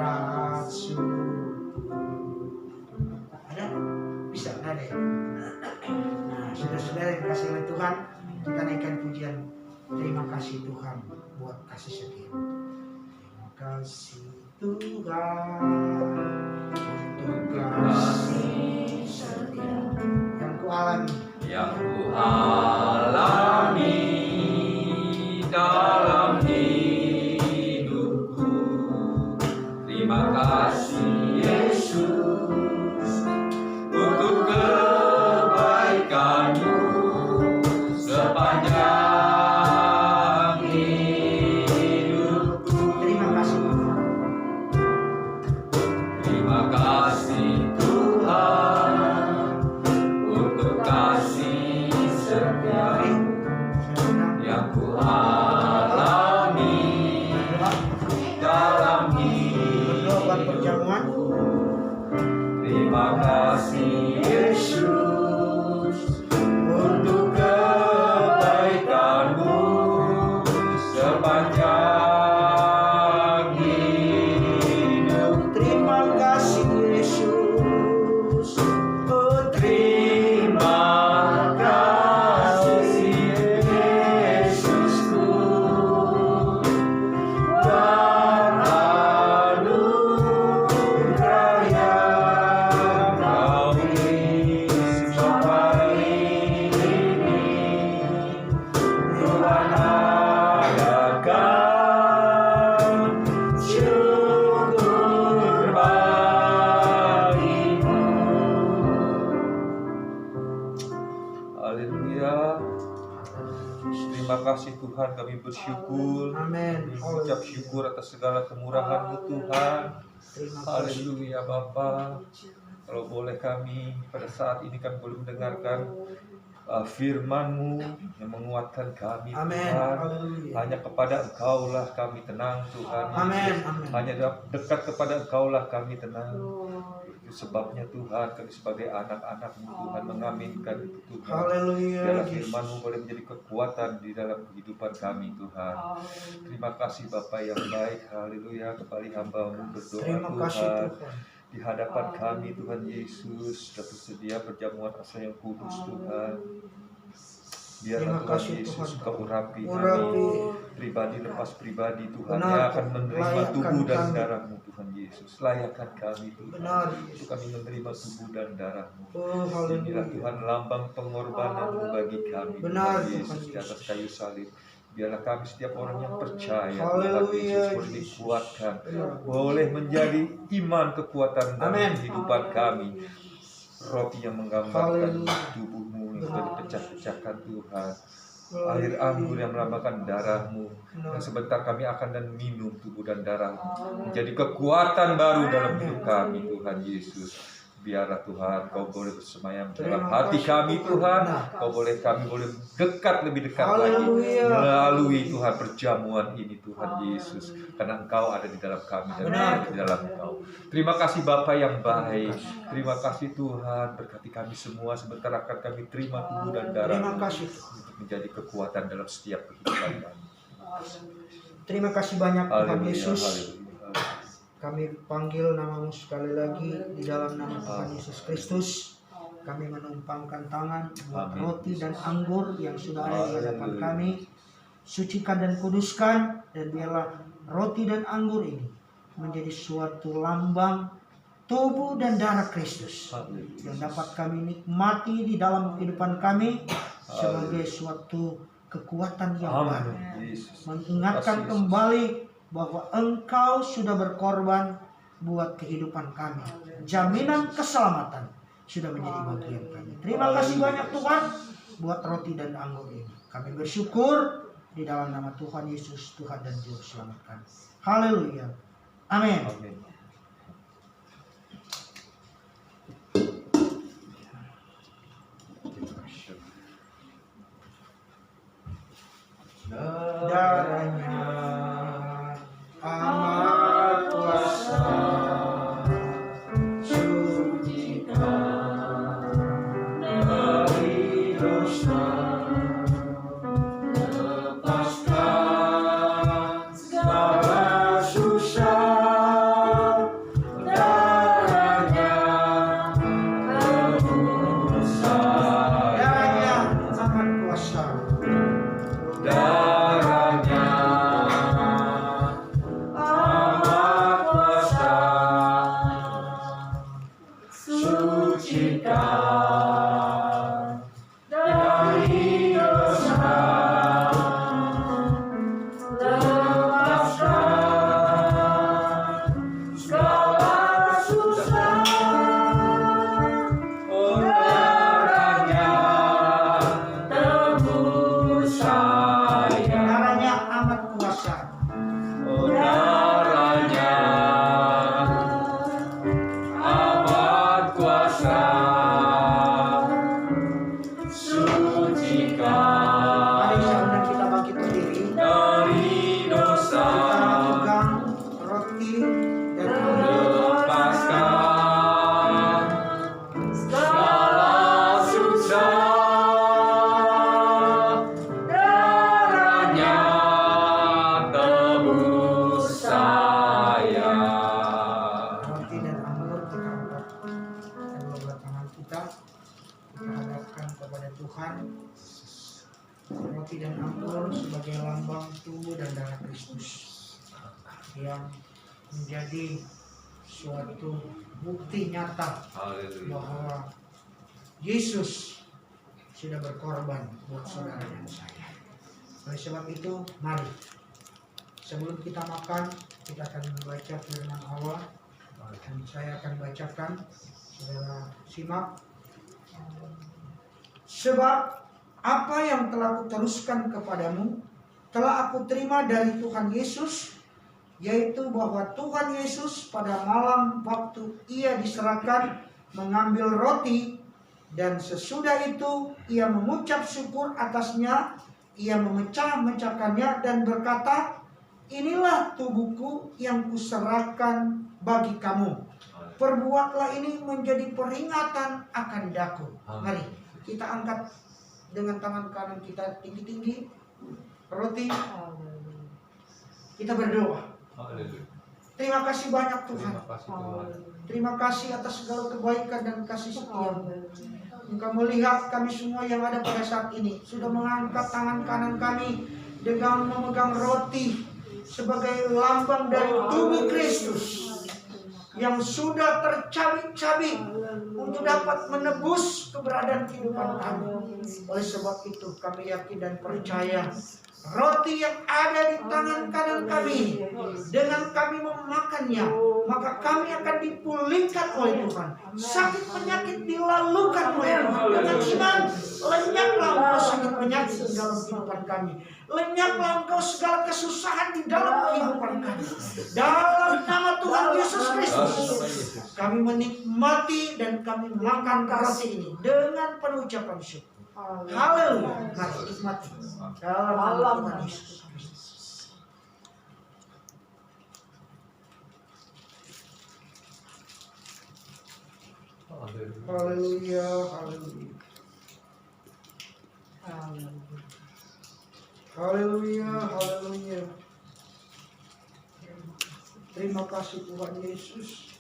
rasul. Ada? Bisa? Ada ya? Nah, saudara-saudara yang dikasihi oleh Tuhan, kita naikkan pujian terima kasih Tuhan buat kasih setia. Terima kasih Tuhan untuk kasih setia yang kualami, dalam hidupku. Terima kasih Yesus untuk kebaikan-Mu sepanjang hidupku. terima kasih Tuhan. Terima kasih Tuhan untuk kasih setia. Terima kasih Tuhan, kami bersyukur. Amin. Mengucap syukur atas segala kemurahan-Mu Tuhan. Terima kasih. Haleluya Bapa. Kalau boleh kami pada saat ini kami boleh mendengarkan firman-Mu yang menguatkan kami Amin. Tuhan. Haleluya. Hanya kepada Engkau-lah kami tenang Tuhan. Amin. Yesus. Amin. Hanya dekat kepada Engkau-lah kami tenang. Itu sebabnya Tuhan kami sebagai anak-anak-Mu Tuhan mengaminkan itu Tuhan. Haleluya. Biarlah Yesus. firman-Mu boleh menjadi kekuatan di dalam kehidupan kami Tuhan. Terima kasih Bapa yang baik. Haleluya. Kembali hamba-Mu berdoa Terima kasih Tuhan. Tuhan. Di hadapan kami Tuhan Yesus sudah tersedia perjamuan rasa yang kudus Tuhan. Biarlah Terima Tuhan kasih, Yesus Tuhan. Kau urapi Urapi. kami pribadi lepas pribadi Tuhan Benar, yang akan menerima layakkan tubuh dan kami. darah-Mu Tuhan Yesus. Layakkan kami Tuhan Benar, untuk kami menerima tubuh dan darah-Mu. Oh, Inilah haleluya. Tuhan lambang pengorbanan-Mu bagi kami Benar, Tuhan Tuhan Yesus di atas Yesus. kayu salib. Biarlah kami setiap orang yang percaya Tuhan Haleluya, Yesus boleh Yesus. dikuatkan, Benar. boleh menjadi iman kekuatan dalam Amin. kehidupan kami. Roti yang menggambarkan Haleluya. tubuh-Mu yang sudah dipecah-pecahkan Tuhan. Haleluya. Air anggur yang melambangkan darah-Mu. Benar. Dan sebentar kami akan dan minum tubuh dan darah-Mu. Menjadi kekuatan baru dalam hidup kami Tuhan Yesus. Biarlah Tuhan Kau boleh bersemayam dalam Terima hati kasih, kami Tuhan. Tuhan. Kami boleh dekat lebih dekat Haleluya. lagi melalui Tuhan perjamuan ini Tuhan Yesus. Karena Engkau ada di dalam kami dan Benar. kami di dalam Engkau. Terima kasih Bapa yang baik. Terima kasih Tuhan, berkati kami semua. Sebentar akan kami terima tubuh dan darah Terima kasih. untuk menjadi kekuatan dalam setiap kehidupan kami. Terima kasih banyak Tuhan Haleluya, Yesus. haleluya. Kami panggil namamu sekali lagi di dalam nama Tuhan Yesus Kristus. Kami menumpangkan tangan buat Amin. roti dan anggur yang sudah ada di hadapan kami. Sucikan dan kuduskan, dan biarlah roti dan anggur ini menjadi suatu lambang tubuh dan darah Kristus yang dapat kami nikmati di dalam kehidupan kami sebagai suatu kekuatan yang baru. Amin. Yesus. Mengingatkan Yesus. kembali bahwa Engkau sudah berkorban buat kehidupan kami. Jaminan keselamatan sudah menjadi bagian kami. Terima kasih banyak Tuhan buat roti dan anggur ini. Kami bersyukur di dalam nama Tuhan Yesus, Tuhan dan Juru Selamat kami. Haleluya. Amin. Amin. Darahnya amat kuasa, sucikan dari dosa, lepaskan segala susah. Darahnya tebus saya. Darahnya amat kuasa. Darahnya amat kuasa, sucikan dari dosa, lepaskan segala susah. Oh, darahnya tebus saya. Darahnya amat kuasa. Oh, darahnya amat kuasa, sucikan Mari sebentar kita bangkit berdiri. dari dosa, Kita pegang roti dan anggur. lepaskan segala susah. Darahnya tebus saya. Roti dan anggur kita angkat kedua belah tangan kita hadapkan kepada Tuhan. Roti dan anggur sebagai lambang tubuh dan darah Kristus yang menjadi suatu bukti nyata Haleluya. bahwa Yesus sudah berkorban buat saudara dan saya. Oleh sebab itu, mari sebelum kita makan, kita akan membaca firman Allah dan saya akan bacakan. Saudara simak. Sebab Apa yang telah kuteruskan kepadamu telah aku terima dari Tuhan Yesus, yaitu bahwa Tuhan Yesus pada malam waktu ia diserahkan mengambil roti, dan sesudah itu ia mengucap syukur atasnya, ia memecah-mecahkannya dan berkata, inilah tubuhku yang kuserahkan bagi kamu. Perbuatlah ini menjadi peringatan akan daku. Mari kita angkat dengan tangan kanan kita tinggi-tinggi roti. Kita berdoa. Terima kasih banyak Tuhan. Terima kasih atas segala kebaikan dan kasih setia-Mu. Engkau melihat kami semua yang ada pada saat ini sudah mengangkat tangan kanan kami dengan memegang roti sebagai lambang dari tubuh Kristus yang sudah tercabik-cabik untuk dapat menebus keberadaan kehidupan kami. Oleh sebab itu kami yakin dan percaya roti yang ada di tangan kanan kami, dengan kami memakannya, maka kami akan dipulihkan oleh Tuhan. Sakit penyakit dilalukan oleh Tuhan. Dengan iman, lenyaplah engkau sakit penyakit di dalam kehidupan kami. Lenyaplah engkau segala kesusahan di dalam kehidupan kami. Dalam nama Tuhan Yesus Kristus, kami menikmati dan kami makan roti ini dengan penuh ucapan syukur. Haleluya. Mari nikmati dalam nama Tuhan Yesus Kristus. Haleluya, haleluya. Haleluya, haleluya. Terima kasih Tuhan Yesus.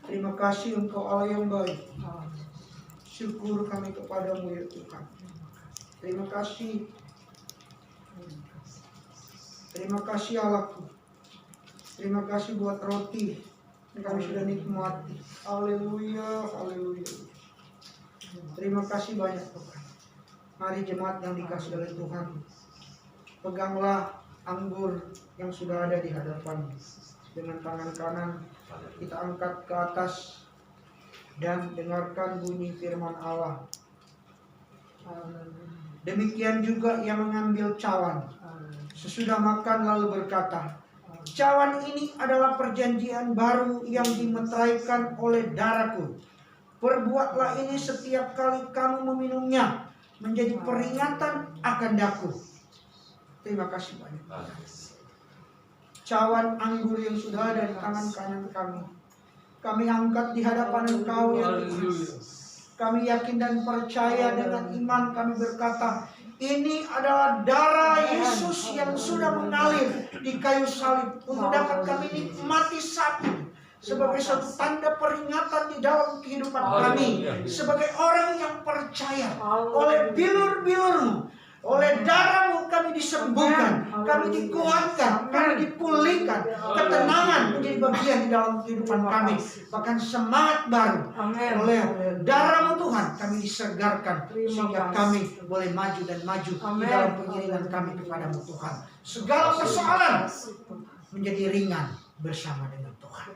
Terima kasih Engkau Allah yang baik. Syukur kami kepadamu ya Tuhan. Terima kasih. Terima kasih Allahku. Terima kasih buat roti yang kami sudah nikmati. Haleluya, haleluya. Terima kasih banyak Tuhan. Mari jemaat yang dikasih oleh Tuhan, peganglah anggur yang sudah ada di hadapan. Dengan tangan kanan kita angkat ke atas dan dengarkan bunyi firman Allah. Demikian juga ia mengambil cawan sesudah makan lalu berkata, cawan ini adalah perjanjian baru yang dimeteraikan oleh darahku. Perbuatlah ini setiap kali kamu meminumnya menjadi peringatan akan daku. Terima kasih banyak. Cawan anggur yang sudah ada di tangan kanan kami, kami angkat di hadapan Engkau yang kudus. Kami yakin dan percaya dengan iman kami berkata, ini adalah darah Yesus yang sudah mengalir di kayu salib untuk dapat kami nikmati saat ini sebagai suatu tanda peringatan di dalam kehidupan kami, sebagai orang yang percaya oleh bilur-bilur-Mu, oleh darah-Mu kami disembuhkan, kami dikuatkan, kami dipulihkan, ketenangan menjadi bagian di dalam kehidupan kami, bahkan semangat baru. Oleh darah-Mu Tuhan kami disegarkan sehingga kami boleh maju dan maju di dalam pengiringan kami kepadamu Tuhan. Segala persoalan menjadi ringan bersama dengan Tuhan.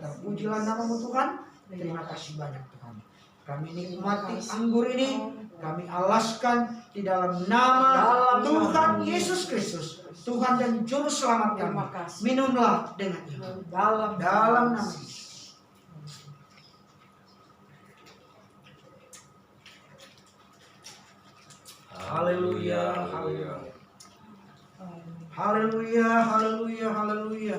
Terpujilah nama-Mu Tuhan. Terima kasih banyak Tuhan. Kami nikmati anggur ini, kami alaskan di dalam nama Tuhan Yesus Kristus, Tuhan dan Juru Selamat kami. Minumlah dengan iman dalam nama Yesus. Haleluya, haleluya. Haleluya, haleluya, haleluya.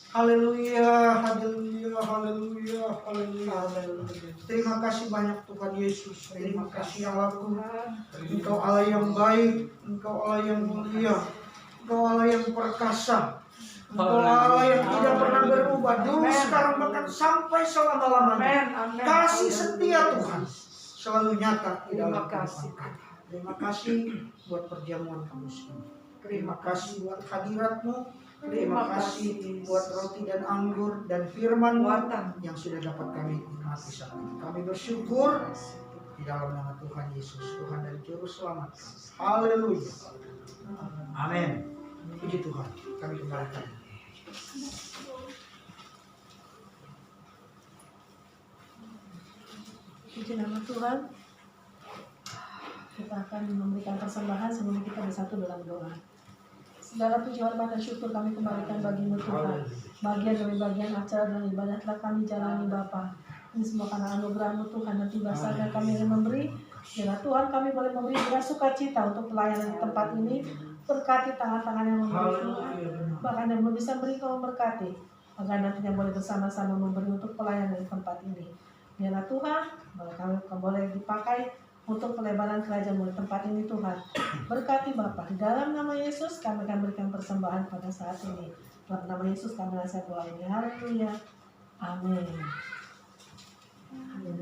Haleluya, haleluya, haleluya, haleluya. Terima kasih banyak Tuhan Yesus. Terima kasih Allahku. Engkau Allah yang baik, Engkau Allah yang mulia, Engkau Allah yang perkasa, Engkau Allah yang tidak pernah berubah, dulu, sekarang, bahkan sampai selama-lamanya. Kasih setia Tuhan selalu nyata di dalam kehidupan kami. Terima kasih buat perjamuan kami semua. Terima kasih buat hadirat-Mu. Terima kasih buat roti dan anggur dan firman-Mu yang sudah dapat kami nikmati saat ini. Kami bersyukur di dalam nama Tuhan Yesus, Tuhan dan Juru Selamat. Haleluya. Amin. Puji Tuhan. Kami kembalikan. Puji nama Tuhan. kita akan memberikan persembahan sebelum kita bersatu dalam doa. Segala puji hormat dan syukur kami kembalikan bagi-Mu Tuhan. Bagian demi bagian acara dan ibadah telah kami jalani Bapa. Ini semua karena anugerah-Mu Tuhan, dan tiba saatnya kami ingin memberi. Biarlah Tuhan kami boleh memberi dengan sukacita untuk pelayanan di tempat ini. Berkati tangan-tangan yang memberi Tuhan. Bahkan yang belum bisa beri Kau memberkati. Agar nantinya boleh bersama-sama memberi untuk pelayanan di tempat ini. Biarlah Tuhan, kami boleh dipakai untuk pelebaran kerajaan-Mu di tempat ini Tuhan. Berkati Bapa, di dalam nama Yesus kami akan berikan persembahan pada saat ini. Dalam nama Yesus kami nasihat doa ini. Haleluya. Amin. Hanya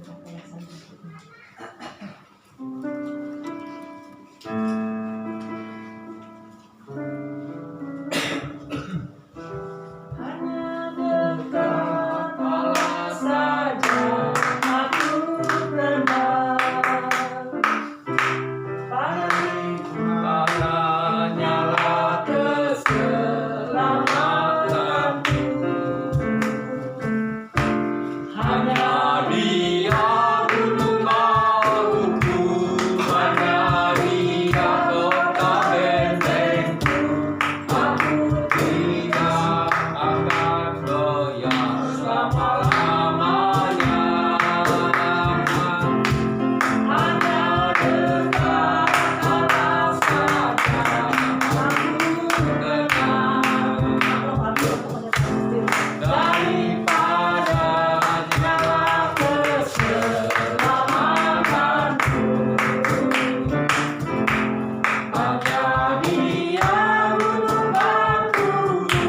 dekat Allah saja aku berdoa. Padanya keselamatanku. Hanya Dia gunung batuku, hanya Dia kota bentengku. Aku tidak akan goyah selama-lamanya. Hanya dekat Allah saja aku tenang. Daripadanya keselamatanku. Hanya Dia gunung batuku,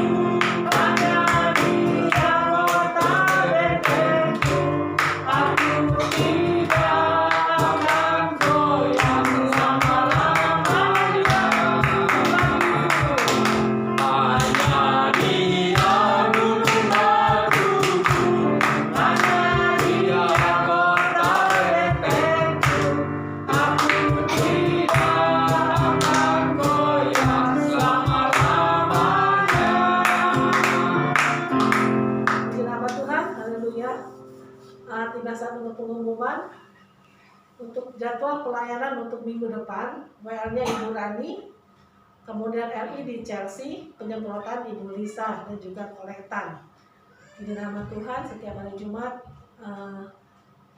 hanya Dia kota bentengku. Aku tidak akan goyah selama-lamanya. Hanya Dia gunung batuku, hanya Dia kota bentengku. Aku tidak akan goyah selama-lamanya. Puji nama Tuhan, haleluya. Tiba saat untuk pengumuman untuk jadwal pelayanan untuk minggu depan. WL-nya Ibu Rani, kemudian RI di Chelsea, penyemprotan Ibu Lisa, dan juga kolektan. Puji nama Tuhan, setiap hari Jumat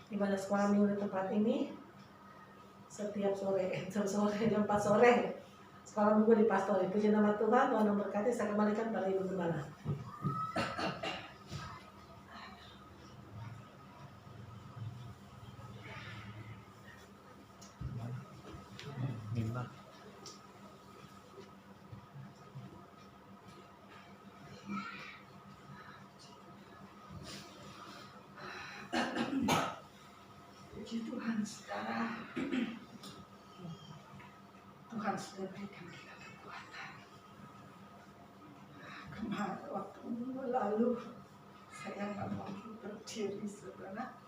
ibadah sekolah minggu di tempat ini. Setiap sore jam 4 sore sekolah minggu di Pastori. Puji nama Tuhan, Tuhan memberkati. Saya kembalikan pada Ibu Gembala. Puji Tuhan, saudara. Tuhan sudah berikan kita kekuatan. Kemarin waktu minggu lalu saya nggak mampu berdiri, saudara.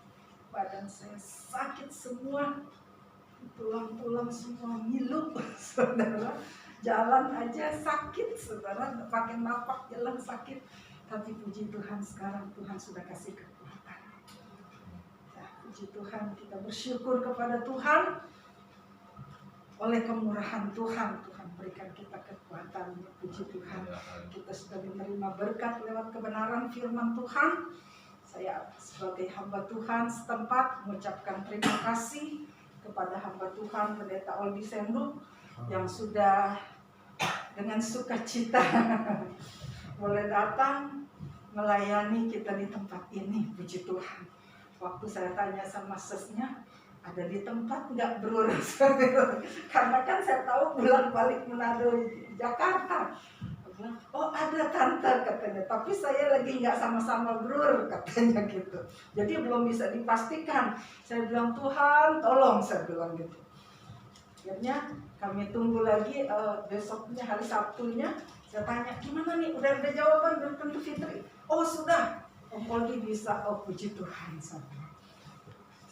Badan saya sakit semua, tulang-tulang semua ngilu, saudara. Jalan aja sakit, saudara. Pakai napak jalan sakit. Tapi puji Tuhan, sekarang Tuhan sudah kasih kekuatan. Ya, puji Tuhan, kita bersyukur kepada Tuhan. Oleh kemurahan Tuhan, Tuhan berikan kita kekuatan. Puji Tuhan, kita sudah menerima berkat lewat kebenaran firman Tuhan. Saya sebagai hamba Tuhan setempat mengucapkan terima kasih kepada hamba Tuhan Pendeta Oldi Sendu yang sudah dengan sukacita boleh datang melayani kita di tempat ini. Puji Tuhan. Waktu saya tanya sama sesnya, ada di tempat nggak bro? Karena kan saya tahu bulan balik Manado Jakarta. Bilang, oh ada tante katanya, tapi saya lagi nggak sama-sama bro katanya gitu. Jadi belum bisa dipastikan. Saya bilang Tuhan tolong, saya bilang gitu. Akhirnya kami tunggu lagi besoknya hari Sabtunya. Saya tanya gimana nih, udah ada jawaban bertemu Fitri? Oh sudah, Om Poldi bisa. Oh puji Tuhan.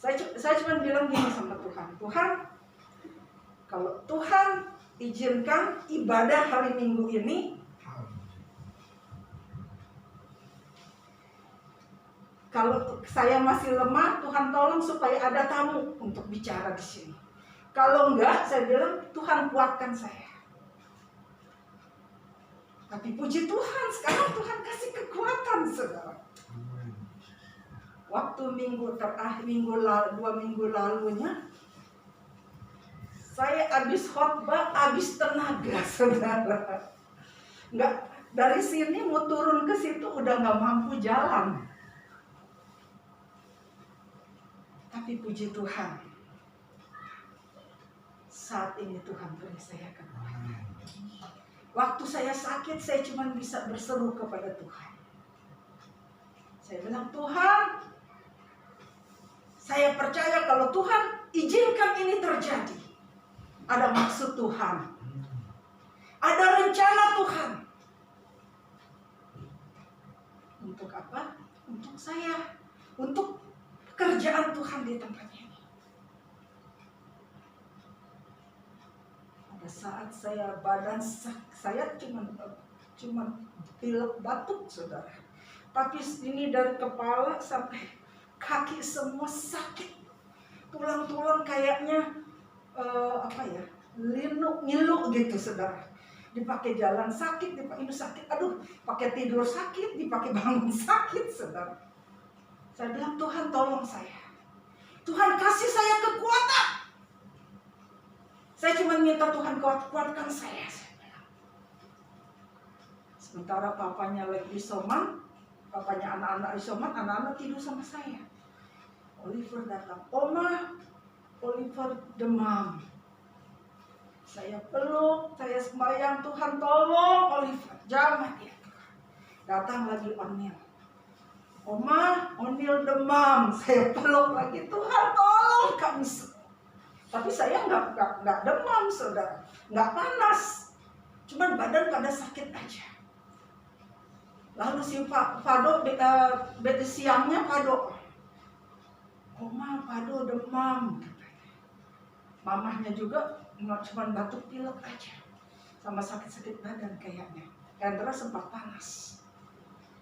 Saya cuma bilang gini sama Tuhan, Tuhan kalau Tuhan izinkan ibadah hari Minggu ini, kalau saya masih lemah, Tuhan tolong supaya ada tamu untuk bicara di sini. Kalau enggak, saya bilang Tuhan kuatkan saya. Tapi puji Tuhan, sekarang Tuhan kasih kekuatan, saudara. Waktu minggu terakhir, 2 minggu lalunya, saya habis khotbah, habis tenaga, saudara. Enggak, dari sini mau turun ke situ udah nggak mampu jalan. Tapi puji Tuhan, saat ini Tuhan beri saya kekuatan. Waktu saya sakit, saya cuma bisa berseru kepada Tuhan. Saya bilang, Tuhan, saya percaya kalau Tuhan izinkan ini terjadi. Ada maksud Tuhan. Ada rencana Tuhan. Untuk apa? Untuk saya. Untuk pekerjaan Tuhan di tempat ini. Pada saat saya saya cuma pilek batuk, saudara. Tapi ini dari kepala sampai kaki semua sakit. Tulang-tulang kayaknya ngilu gitu, saudara. Dipakai jalan sakit, dipakai ini sakit, aduh, pakai tidur sakit, dipakai bangun sakit, saudara. Saya bilang, Tuhan tolong saya. Tuhan kasih saya kekuatan. Saya cuma minta Tuhan kuatkan saya. Sementara papanya lagi isoman, papanya anak-anak isoman, anak-anak tidur sama saya. Oliver datang, Oma, Oliver demam. Saya peluk, saya sembahyang, Tuhan tolong Oliver, jangan dia. Datang lagi Onil. Oma, Onil demam. Saya peluk lagi, Tuhan tolong kami semua. Tapi saya nggak demam, saudara, nggak panas, cuman badan pada sakit aja. Lalu si Fado, siangnya Fado, Oma, Fado demam. Mamahnya juga cuma batuk pilek aja, sama sakit-sakit badan kayaknya. Hendra sempat panas.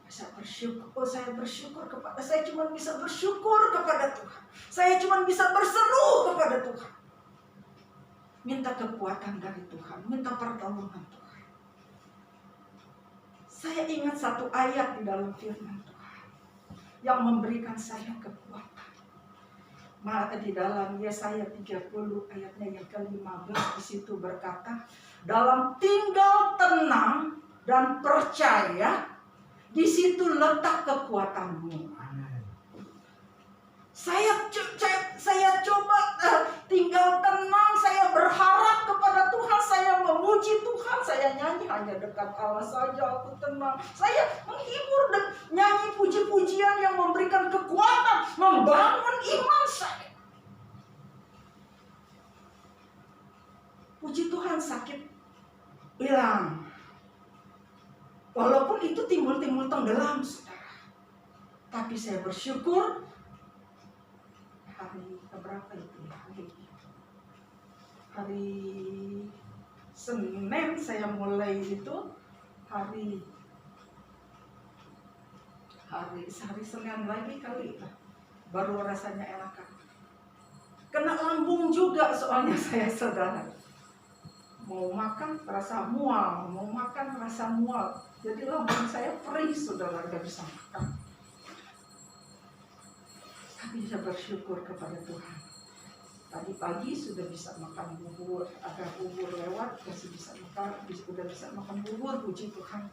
Saya bersyukur kepada, saya cuma bisa bersyukur kepada Tuhan. Saya cuma bisa berseru kepada Tuhan. Minta kekuatan dari Tuhan, minta pertolongan Tuhan. Saya ingat satu ayat di dalam firman Tuhan yang memberikan saya kekuatan. Di dalam Yesaya 30 ayatnya yang ke-15 di situ berkata, dalam tinggal tenang dan percaya, di situ letak kekuatanmu. Saya coba tinggal tenang, saya berharap kepada Tuhan, saya memuji Tuhan, saya nyanyi hanya dekat Allah saja aku tenang. Saya menghibur dan nyanyi puji-pujian yang memberikan kekuatan, membangun iman saya. Puji Tuhan, sakit hilang. Walaupun itu timbul-timbul tenggelam, saudara. Tapi saya bersyukur. Hari keberapa itu ya? Hari Senin saya mulai itu hari Senin lagi kali baru rasanya enakan. Kena lambung juga soalnya saya, saudara. Mau makan rasa mual, mau makan rasa mual. Jadi lambung saya perih, saudara, nggak bisa makan. Tapi saya bersyukur kepada Tuhan. Tadi pagi sudah bisa makan bubur, ada bubur lewat, masih bisa makan, sudah bisa makan bubur, puji Tuhan.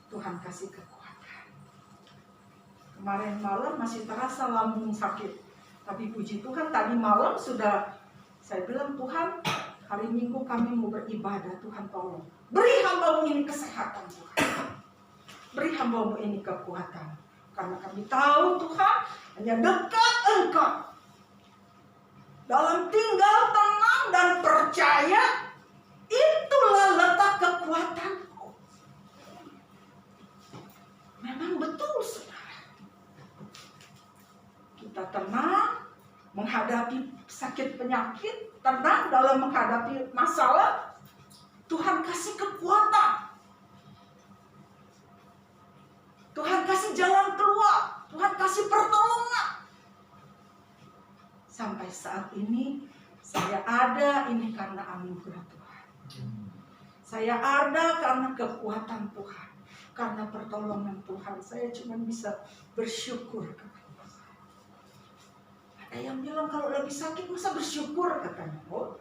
Tuhan kasih kekuatan. Kemarin malam masih terasa lambung sakit, tapi puji Tuhan tadi malam sudah, saya bilang, Tuhan, hari Minggu kami mau beribadah, Tuhan tolong. Beri hamba-Mu ini kesehatan, Tuhan. Beri hamba-Mu ini kekuatan. Karena kami tahu Tuhan hanya dekat Engkau. Dalam tinggal tenang dan percaya, itulah letak kekuatanku. Memang betul, saudara. Kita tenang menghadapi sakit penyakit, tenang dalam menghadapi masalah. Tuhan kasih kekuatan. Tuhan kasih jalan keluar. Tuhan kasih pertolongan. Sampai saat ini Saya ada ini karena anugerah Tuhan. Saya ada karena kekuatan Tuhan, karena pertolongan Tuhan. Saya cuma bisa bersyukur. Ada yang bilang kalau lagi sakit masa bersyukur, katanya. Oh,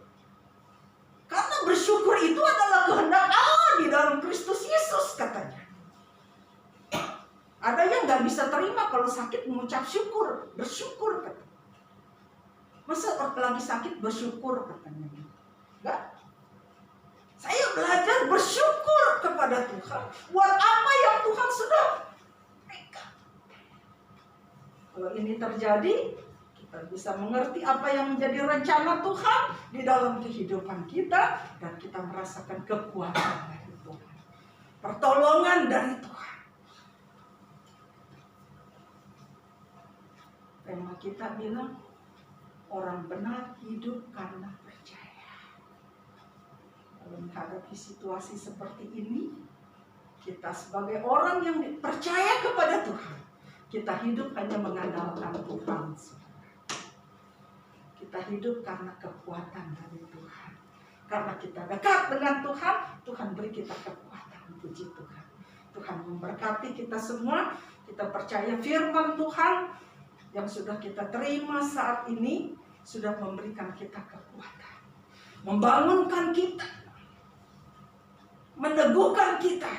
karena bersyukur itu adalah kehendak Allah di dalam Kristus Yesus, katanya. Ada yang nggak bisa terima kalau sakit mengucap syukur, bersyukur, katanya. Masa lagi sakit bersyukur, katanya. Enggak. Saya belajar bersyukur kepada Tuhan buat apa yang Tuhan sudah berikan. Kalau ini terjadi, kita bisa mengerti apa yang menjadi rencana Tuhan di dalam kehidupan kita, dan kita merasakan kekuatan dari Tuhan, pertolongan dari Tuhan. Tema kita bilang, orang benar hidup karena percaya. Kalau menghadapi situasi seperti ini, kita sebagai orang yang percaya kepada Tuhan, kita hidup hanya mengandalkan Tuhan. Kita hidup karena kekuatan dari Tuhan. Karena kita dekat dengan Tuhan, Tuhan beri kita kekuatan. Puji Tuhan. Tuhan memberkati kita semua. Kita percaya firman Tuhan yang sudah kita terima saat ini sudah memberikan kita kekuatan, membangunkan kita, meneguhkan kita.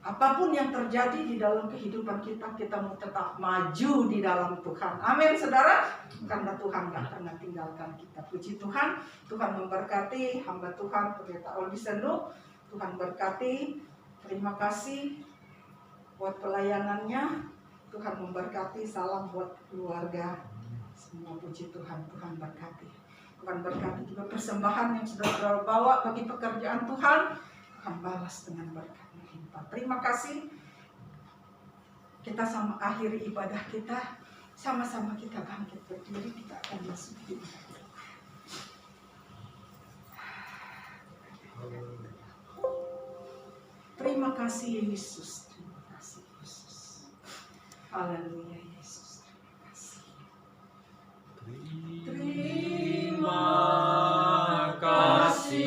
Apapun yang terjadi di dalam kehidupan kita, kita mau tetap maju di dalam Tuhan. Amin, saudara. Karena Tuhan gak pernah tinggalkan kita. Puji Tuhan. Tuhan memberkati hamba Tuhan Pendeta Oldi Sendu. Tuhan berkati. Terima kasih buat pelayanannya. Tuhan memberkati. Salam buat keluarga semua. Puji Tuhan. Tuhan berkati. Tuhan berkati juga persembahan yang sudah bawa bagi pekerjaan Tuhan. Tuhan balas dengan berkat. Terima kasih. Kita sama akhiri ibadah kita. Sama-sama kita bangkit berdiri. Kita akan masuk di ibadah. Terima kasih Yesus. Terima kasih Yesus. Haleluya Yesus. Terima kasih.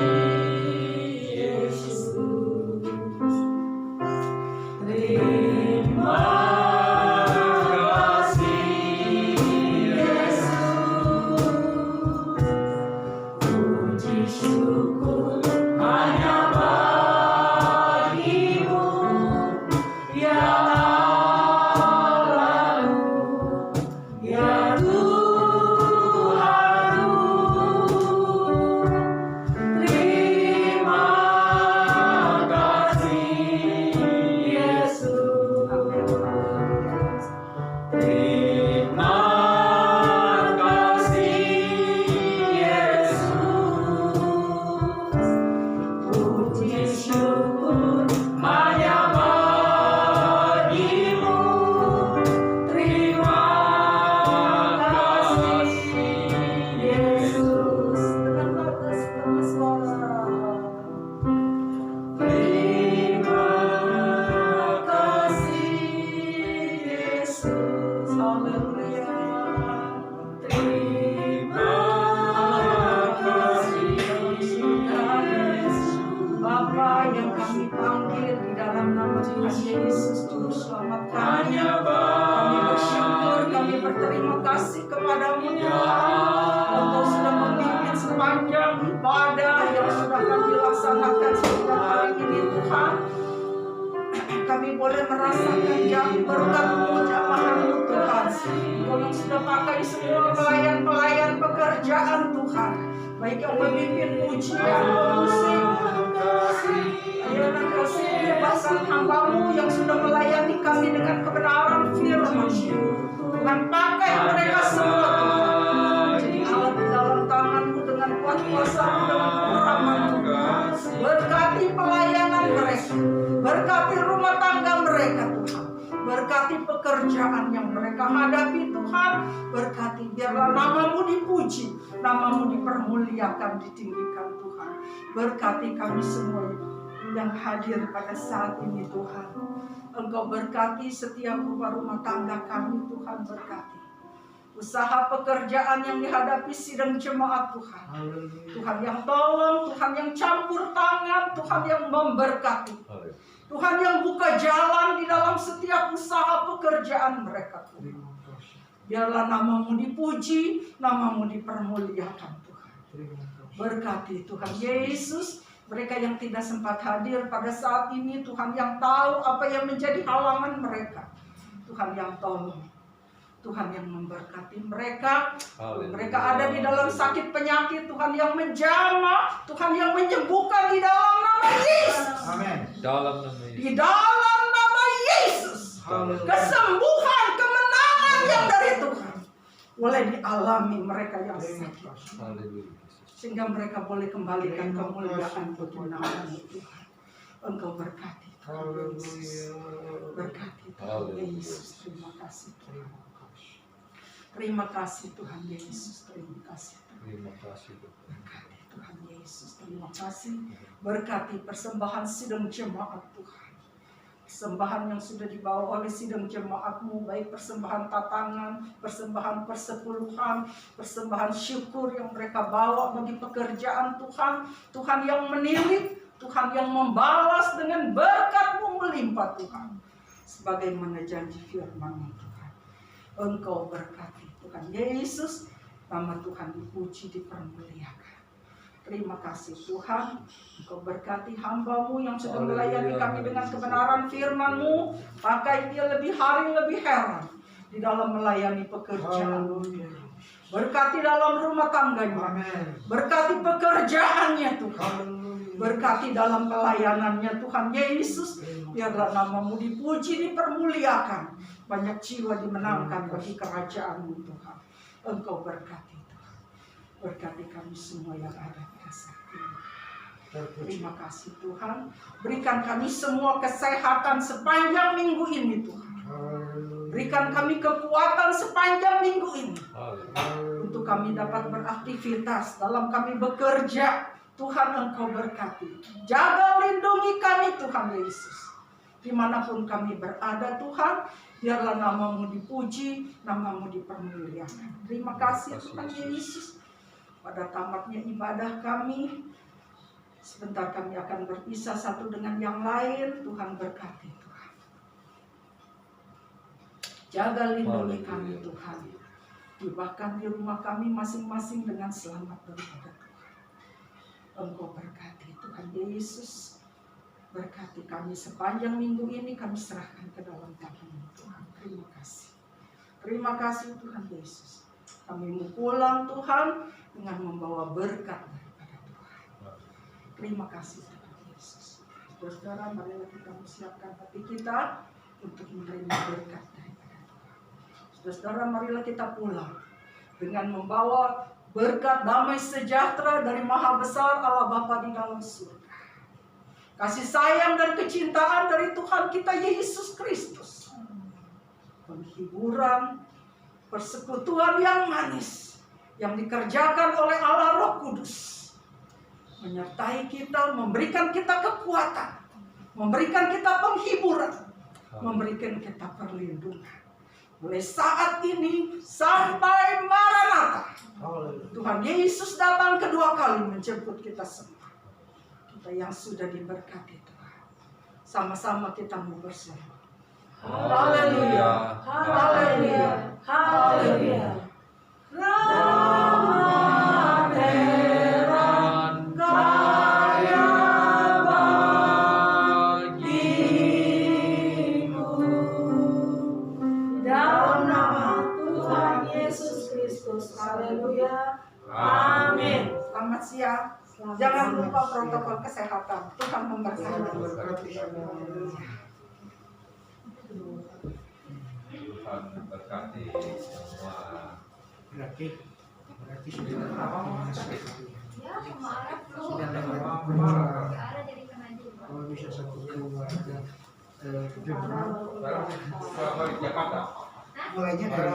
Terima kasih. Kami boleh merasakan berkat-Mu, jamahan-Mu Tuhan. Tolong sudah pakai semua pelayan-pelayan pekerjaan Tuhan, baik yang memimpin pujian, musik, ayolah kasih bahkan hamba-Mu yang sudah melayani kami dengan kebenaran firman. Tuhan pakai mereka semua Tuhan, jadi alat di dalam tangan-Mu dengan kuat kuasa-Mu, dengan kuraman-Mu. Berkati pelayanan mereka, berkati rumah tangga mereka Tuhan, berkati pekerjaan yang mereka hadapi Tuhan, berkati biarlah nama-Mu dipuji, nama-Mu dipermuliakan, ditinggikan Tuhan. Berkati kami semua yang hadir pada saat ini Tuhan. Engkau berkati setiap rumah tangga kami Tuhan, berkati. usaha pekerjaan yang dihadapi sidang jemaat Tuhan. Tuhan yang tolong, Tuhan yang campur tangan, Tuhan yang memberkati. Tuhan yang buka jalan di dalam setiap usaha pekerjaan mereka Tuhan. Biarlah namamu dipuji, namamu dipermuliakan Tuhan. Berkati Tuhan Yesus, mereka yang tidak sempat hadir pada saat ini, Tuhan yang tahu apa yang menjadi halangan mereka. Tuhan yang tolong, Tuhan yang memberkati mereka. Mereka ada di dalam sakit penyakit, Tuhan yang menjamah, Tuhan yang menyembuhkan di dalam nama Yesus. Amin. Dalam nama Yesus. Di dalam nama Yesus, kesembuhan, kemenangan yang dari Tuhan boleh dialami mereka yang sakit, Haleluya. sehingga mereka boleh kembalikan kemuliaan bagi nama Tuhan. Engkau berkati Tuhan Yesus. Berkati Tuhan Yesus. Terima kasih Tuhan. Terima kasih Tuhan Yesus. Terima kasih Tuhan. Terima kasih Tuhan. Berkati Tuhan Yesus. Terima kasih. Berkati persembahan sidang jemaat Tuhan. Persembahan yang sudah dibawa oleh sidang jemaatmu, baik persembahan tatangan, persembahan persepuluhan, persembahan syukur yang mereka bawa bagi pekerjaan Tuhan. Tuhan yang menilik, Tuhan yang membalas dengan berkat-Mu melimpah Tuhan. Sebagaimana janji firman-Mu Tuhan. Engkau berkati Tuhan Yesus, nama Tuhan dipuji, dipermuliakan. Terima kasih Tuhan, Engkau berkati hamba-Mu yang sudah melayani kami dengan kebenaran firman-Mu. Pakai dia lebih hari lebih heran di dalam melayani pekerjaan. Berkati dalam rumah tangganya, berkati pekerjaannya Tuhan, berkati dalam pelayanannya Tuhan Yesus. Biarlah nama-Mu dipuji, dipermuliakan, banyak jiwa dimenangkan bagi kerajaan-Mu Tuhan. Engkau berkati Tuhan, berkati kami semua yang ada pada saat ini. Terima kasih Tuhan, berikan kami semua kesehatan sepanjang minggu ini Tuhan. Berikan kami kekuatan sepanjang minggu ini untuk kami dapat beraktivitas, dalam kami bekerja. Tuhan Engkau berkati, jaga lindungi kami Tuhan Yesus. Dimanapun kami berada Tuhan, biarlah nama-Mu dipuji, nama-Mu dipermuliakan. Terima kasih Tuhan Yesus. Pada tamatnya ibadah kami, sebentar kami akan berpisah satu dengan yang lain. Tuhan berkati Tuhan. Jaga lindungi kami Tuhan. Bahkan di rumah kami masing-masing dengan selamat daripada Tuhan. Engkau berkati Tuhan Yesus. Berkati kami sepanjang minggu ini, kami serahkan ke dalam tangan-Mu Tuhan. Terima kasih. Terima kasih Tuhan Yesus. Kami mau pulang Tuhan dengan membawa berkat daripada Tuhan. Terima kasih Tuhan Yesus. Saudara, marilah kita siapkan hati kita untuk menerima berkat daripada Tuhan. Saudara, marilah kita pulang dengan membawa berkat damai sejahtera dari Maha Besar Allah Bapa di dalam surga. Kasih sayang dan kecintaan dari Tuhan kita Yesus Kristus. Penghiburan, persekutuan yang manis yang dikerjakan oleh Allah Roh Kudus menyertai kita, memberikan kita kekuatan, memberikan kita penghiburan, memberikan kita perlindungan. Mulai saat ini sampai Maranatha, Tuhan Yesus datang kedua kali menjemput kita semua. Kita yang sudah diberkati Tuhan, sama-sama kita mau berseru. Haleluya, haleluya, haleluya. Rama Teran kaya bagiku. Dalam nama Tuhan Yesus Kristus. Haleluya. Amin. Selamat siang. Jangan lupa protokol kesehatan. Tuhan memberkati. Tuhan memberkati semua. Berarti sudah kalau bisa satu keluarga Jakarta. Mulainya dari